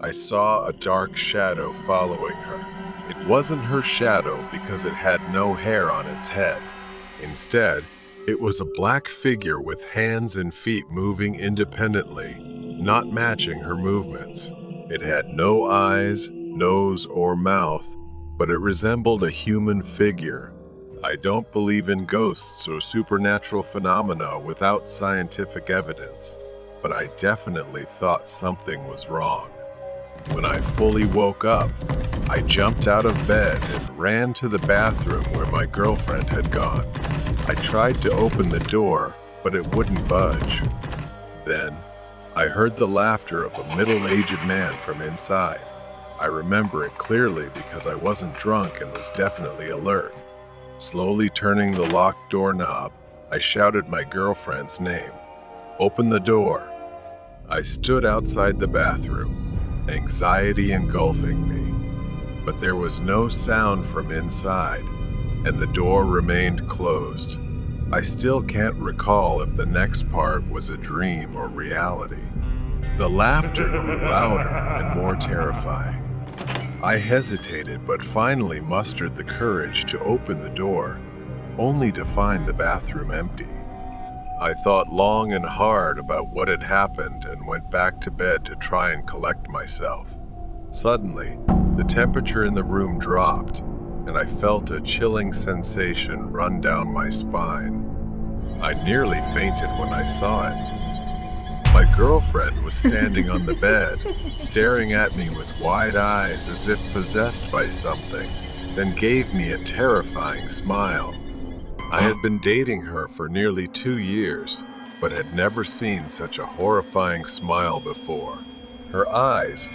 I saw a dark shadow following her. It wasn't her shadow because it had no hair on its head. Instead, it was a black figure with hands and feet moving independently, not matching her movements. It had no eyes, nose, or mouth, but it resembled a human figure. I don't believe in ghosts or supernatural phenomena without scientific evidence, but I definitely thought something was wrong. When I fully woke up, I jumped out of bed and ran to the bathroom where my girlfriend had gone. I tried to open the door, but it wouldn't budge. Then, I heard the laughter of a middle-aged man from inside. I remember it clearly because I wasn't drunk and was definitely alert. Slowly turning the locked doorknob, I shouted my girlfriend's name. "Open the door." I stood outside the bathroom, anxiety engulfing me. But there was no sound from inside, and the door remained closed. I still can't recall if the next part was a dream or reality. The laughter grew louder and more terrifying. I hesitated, but finally mustered the courage to open the door, only to find the bathroom empty. I thought long and hard about what had happened and went back to bed to try and collect myself. Suddenly, the temperature in the room dropped, and I felt a chilling sensation run down my spine. I nearly fainted when I saw it. My girlfriend was standing on the bed, staring at me with wide eyes as if possessed by something, then gave me a terrifying smile. I had been dating her for nearly 2 years, but had never seen such a horrifying smile before. Her eyes,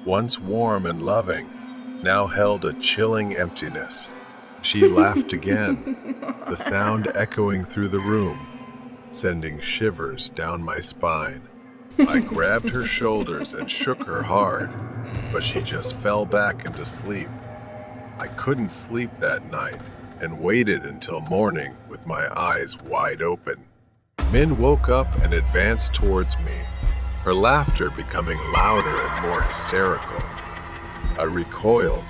once warm and loving, now held a chilling emptiness. She laughed again, the sound echoing through the room, sending shivers down my spine. I grabbed her shoulders and shook her hard, but she just fell back into sleep. I couldn't sleep that night and waited until morning with my eyes wide open. Min woke up and advanced towards me, her laughter becoming louder and more hysterical. I recoiled,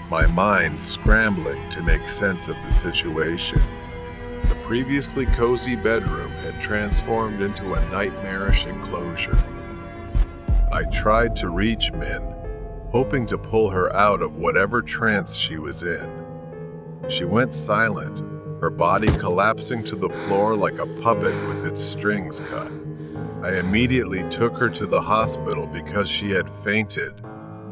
my mind scrambling to make sense of the situation. The previously cozy bedroom had transformed into a nightmarish enclosure. I tried to reach Min, hoping to pull her out of whatever trance she was in. She went silent, her body collapsing to the floor like a puppet with its strings cut. I immediately took her to the hospital because she had fainted,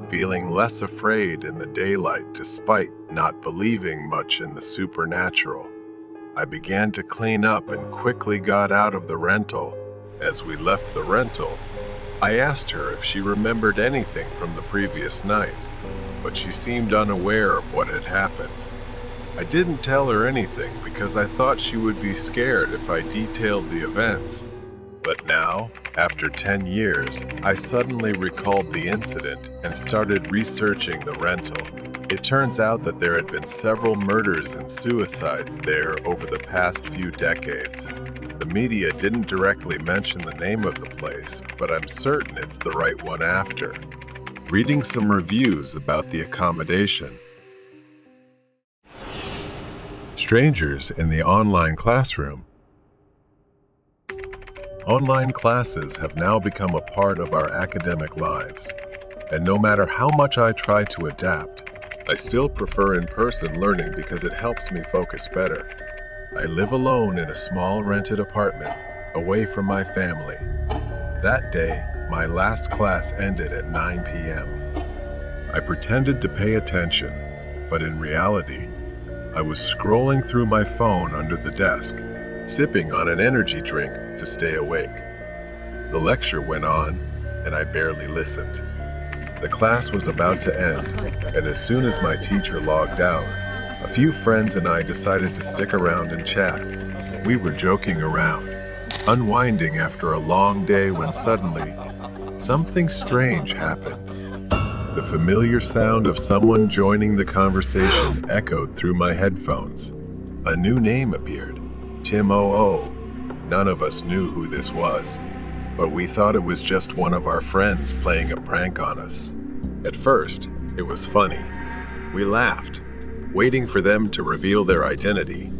feeling less afraid in the daylight despite not believing much in the supernatural. I began to clean up and quickly got out of the rental. As we left the rental, I asked her if she remembered anything from the previous night, but she seemed unaware of what had happened. I didn't tell her anything because I thought she would be scared if I detailed the events. But now, after 10 years, I suddenly recalled the incident and started researching the rental. It turns out that there had been several murders and suicides there over the past few decades. The media didn't directly mention the name of the place, but I'm certain it's the right one after. Reading some reviews about the accommodation. Strangers in the online classroom. Online classes have now become a part of our academic lives, and no matter how much I try to adapt, I still prefer in-person learning because it helps me focus better. I live alone in a small rented apartment, away from my family. That day, my last class ended at 9 p.m. I pretended to pay attention, but in reality, I was scrolling through my phone under the desk, sipping on an energy drink to stay awake. The lecture went on, and I barely listened. The class was about to end, and as soon as my teacher logged out, a few friends and I decided to stick around and chat. We were joking around, unwinding after a long day when suddenly, something strange happened. The familiar sound of someone joining the conversation echoed through my headphones. A new name appeared, Tim OO. None of us knew who this was, but we thought it was just one of our friends playing a prank on us. At first, it was funny. We laughed, waiting for them to reveal their identity.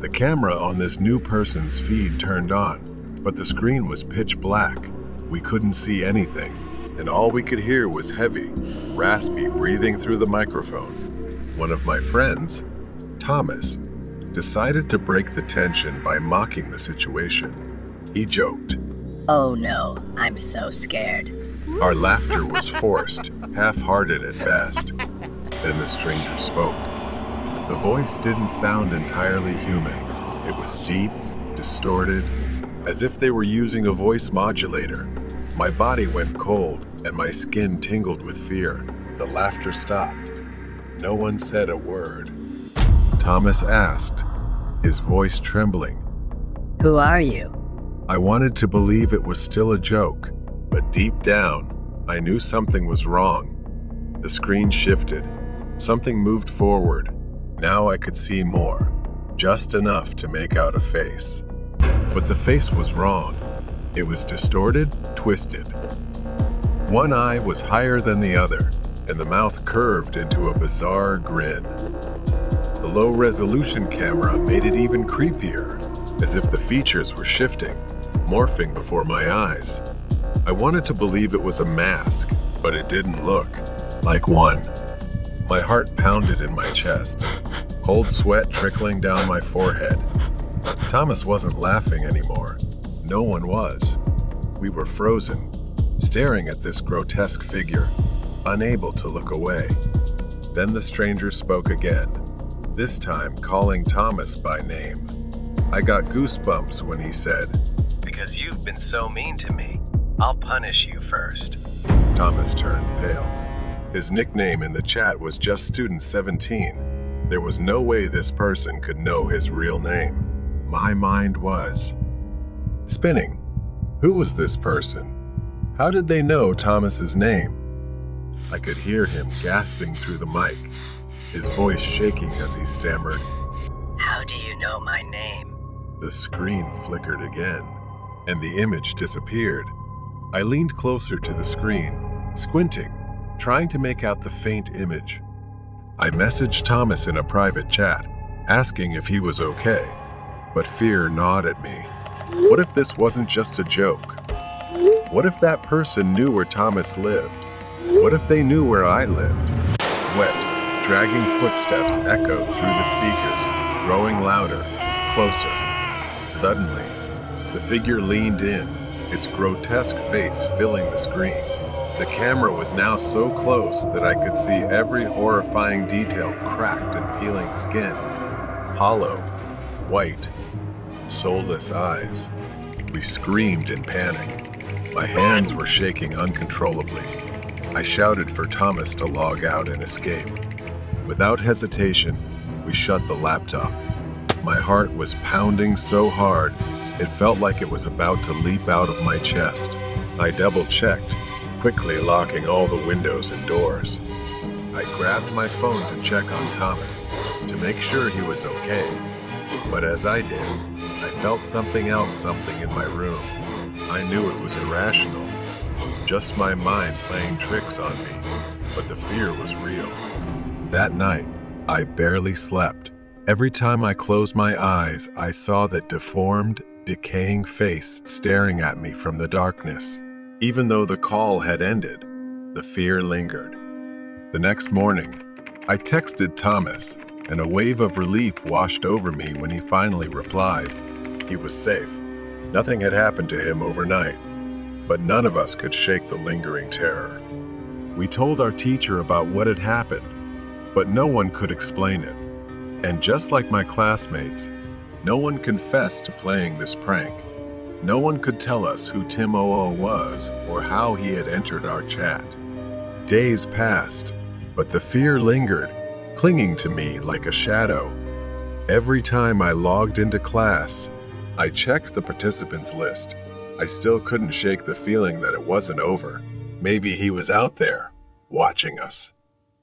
The camera on this new person's feed turned on, but the screen was pitch black. We couldn't see anything, and all we could hear was heavy, raspy breathing through the microphone. One of my friends, Thomas, decided to break the tension by mocking the situation. He joked, "Oh no, I'm so scared." Our laughter was forced, half-hearted at best. Then the stranger spoke. The voice didn't sound entirely human. It was deep, distorted, as if they were using a voice modulator. My body went cold, and my skin tingled with fear. The laughter stopped. No one said a word. Thomas asked, his voice trembling, "Who are you?" I wanted to believe it was still a joke, but deep down, I knew something was wrong. The screen shifted. Something moved forward. Now I could see more, just enough to make out a face. But the face was wrong. It was distorted, twisted. One eye was higher than the other, and the mouth curved into a bizarre grin. The low-resolution camera made it even creepier, as if the features were shifting, morphing before my eyes. I wanted to believe it was a mask, but it didn't look like one. My heart pounded in my chest, cold sweat trickling down my forehead. Thomas wasn't laughing anymore. No one was. We were frozen, staring at this grotesque figure, unable to look away. Then the stranger spoke again, this time calling Thomas by name. I got goosebumps when he said, "Because you've been so mean to me, I'll punish you first." Thomas turned pale. His nickname in the chat was just Student 17. There was no way this person could know his real name. My mind was spinning. Who was this person? How did they know Thomas's name? I could hear him gasping through the mic, his voice shaking as he stammered, "How do you know my name?" The screen flickered again, and the image disappeared. I leaned closer to the screen, squinting, trying to make out the faint image. I messaged Thomas in a private chat, asking if he was okay, but fear gnawed at me. What if this wasn't just a joke? What if that person knew where Thomas lived? What if they knew where I lived? Wet, dragging footsteps echoed through the speakers, growing louder, closer. Suddenly, the figure leaned in, its grotesque face filling the screen. The camera was now so close that I could see every horrifying detail: cracked and peeling skin, hollow, white, soulless eyes. We screamed in panic. My hands were shaking uncontrollably. I shouted for Thomas to log out and escape. Without hesitation, we shut the laptop. My heart was pounding so hard, it felt like it was about to leap out of my chest. I double-checked, quickly locking all the windows and doors. I grabbed my phone to check on Thomas, to make sure he was okay. But as I did, I felt something in my room. I knew it was irrational, just my mind playing tricks on me, but the fear was real. That night, I barely slept. Every time I closed my eyes, I saw that deformed, decaying face staring at me from the darkness. Even though the call had ended, the fear lingered. The next morning, I texted Thomas, and a wave of relief washed over me when he finally replied. He was safe. Nothing had happened to him overnight, but none of us could shake the lingering terror. We told our teacher about what had happened, but no one could explain it. And just like my classmates, no one confessed to playing this prank. No one could tell us who Tim Oo was or how he had entered our chat. Days passed, but the fear lingered, clinging to me like a shadow. Every time I logged into class, I checked the participants list. I still couldn't shake the feeling that it wasn't over. Maybe he was out there, watching us.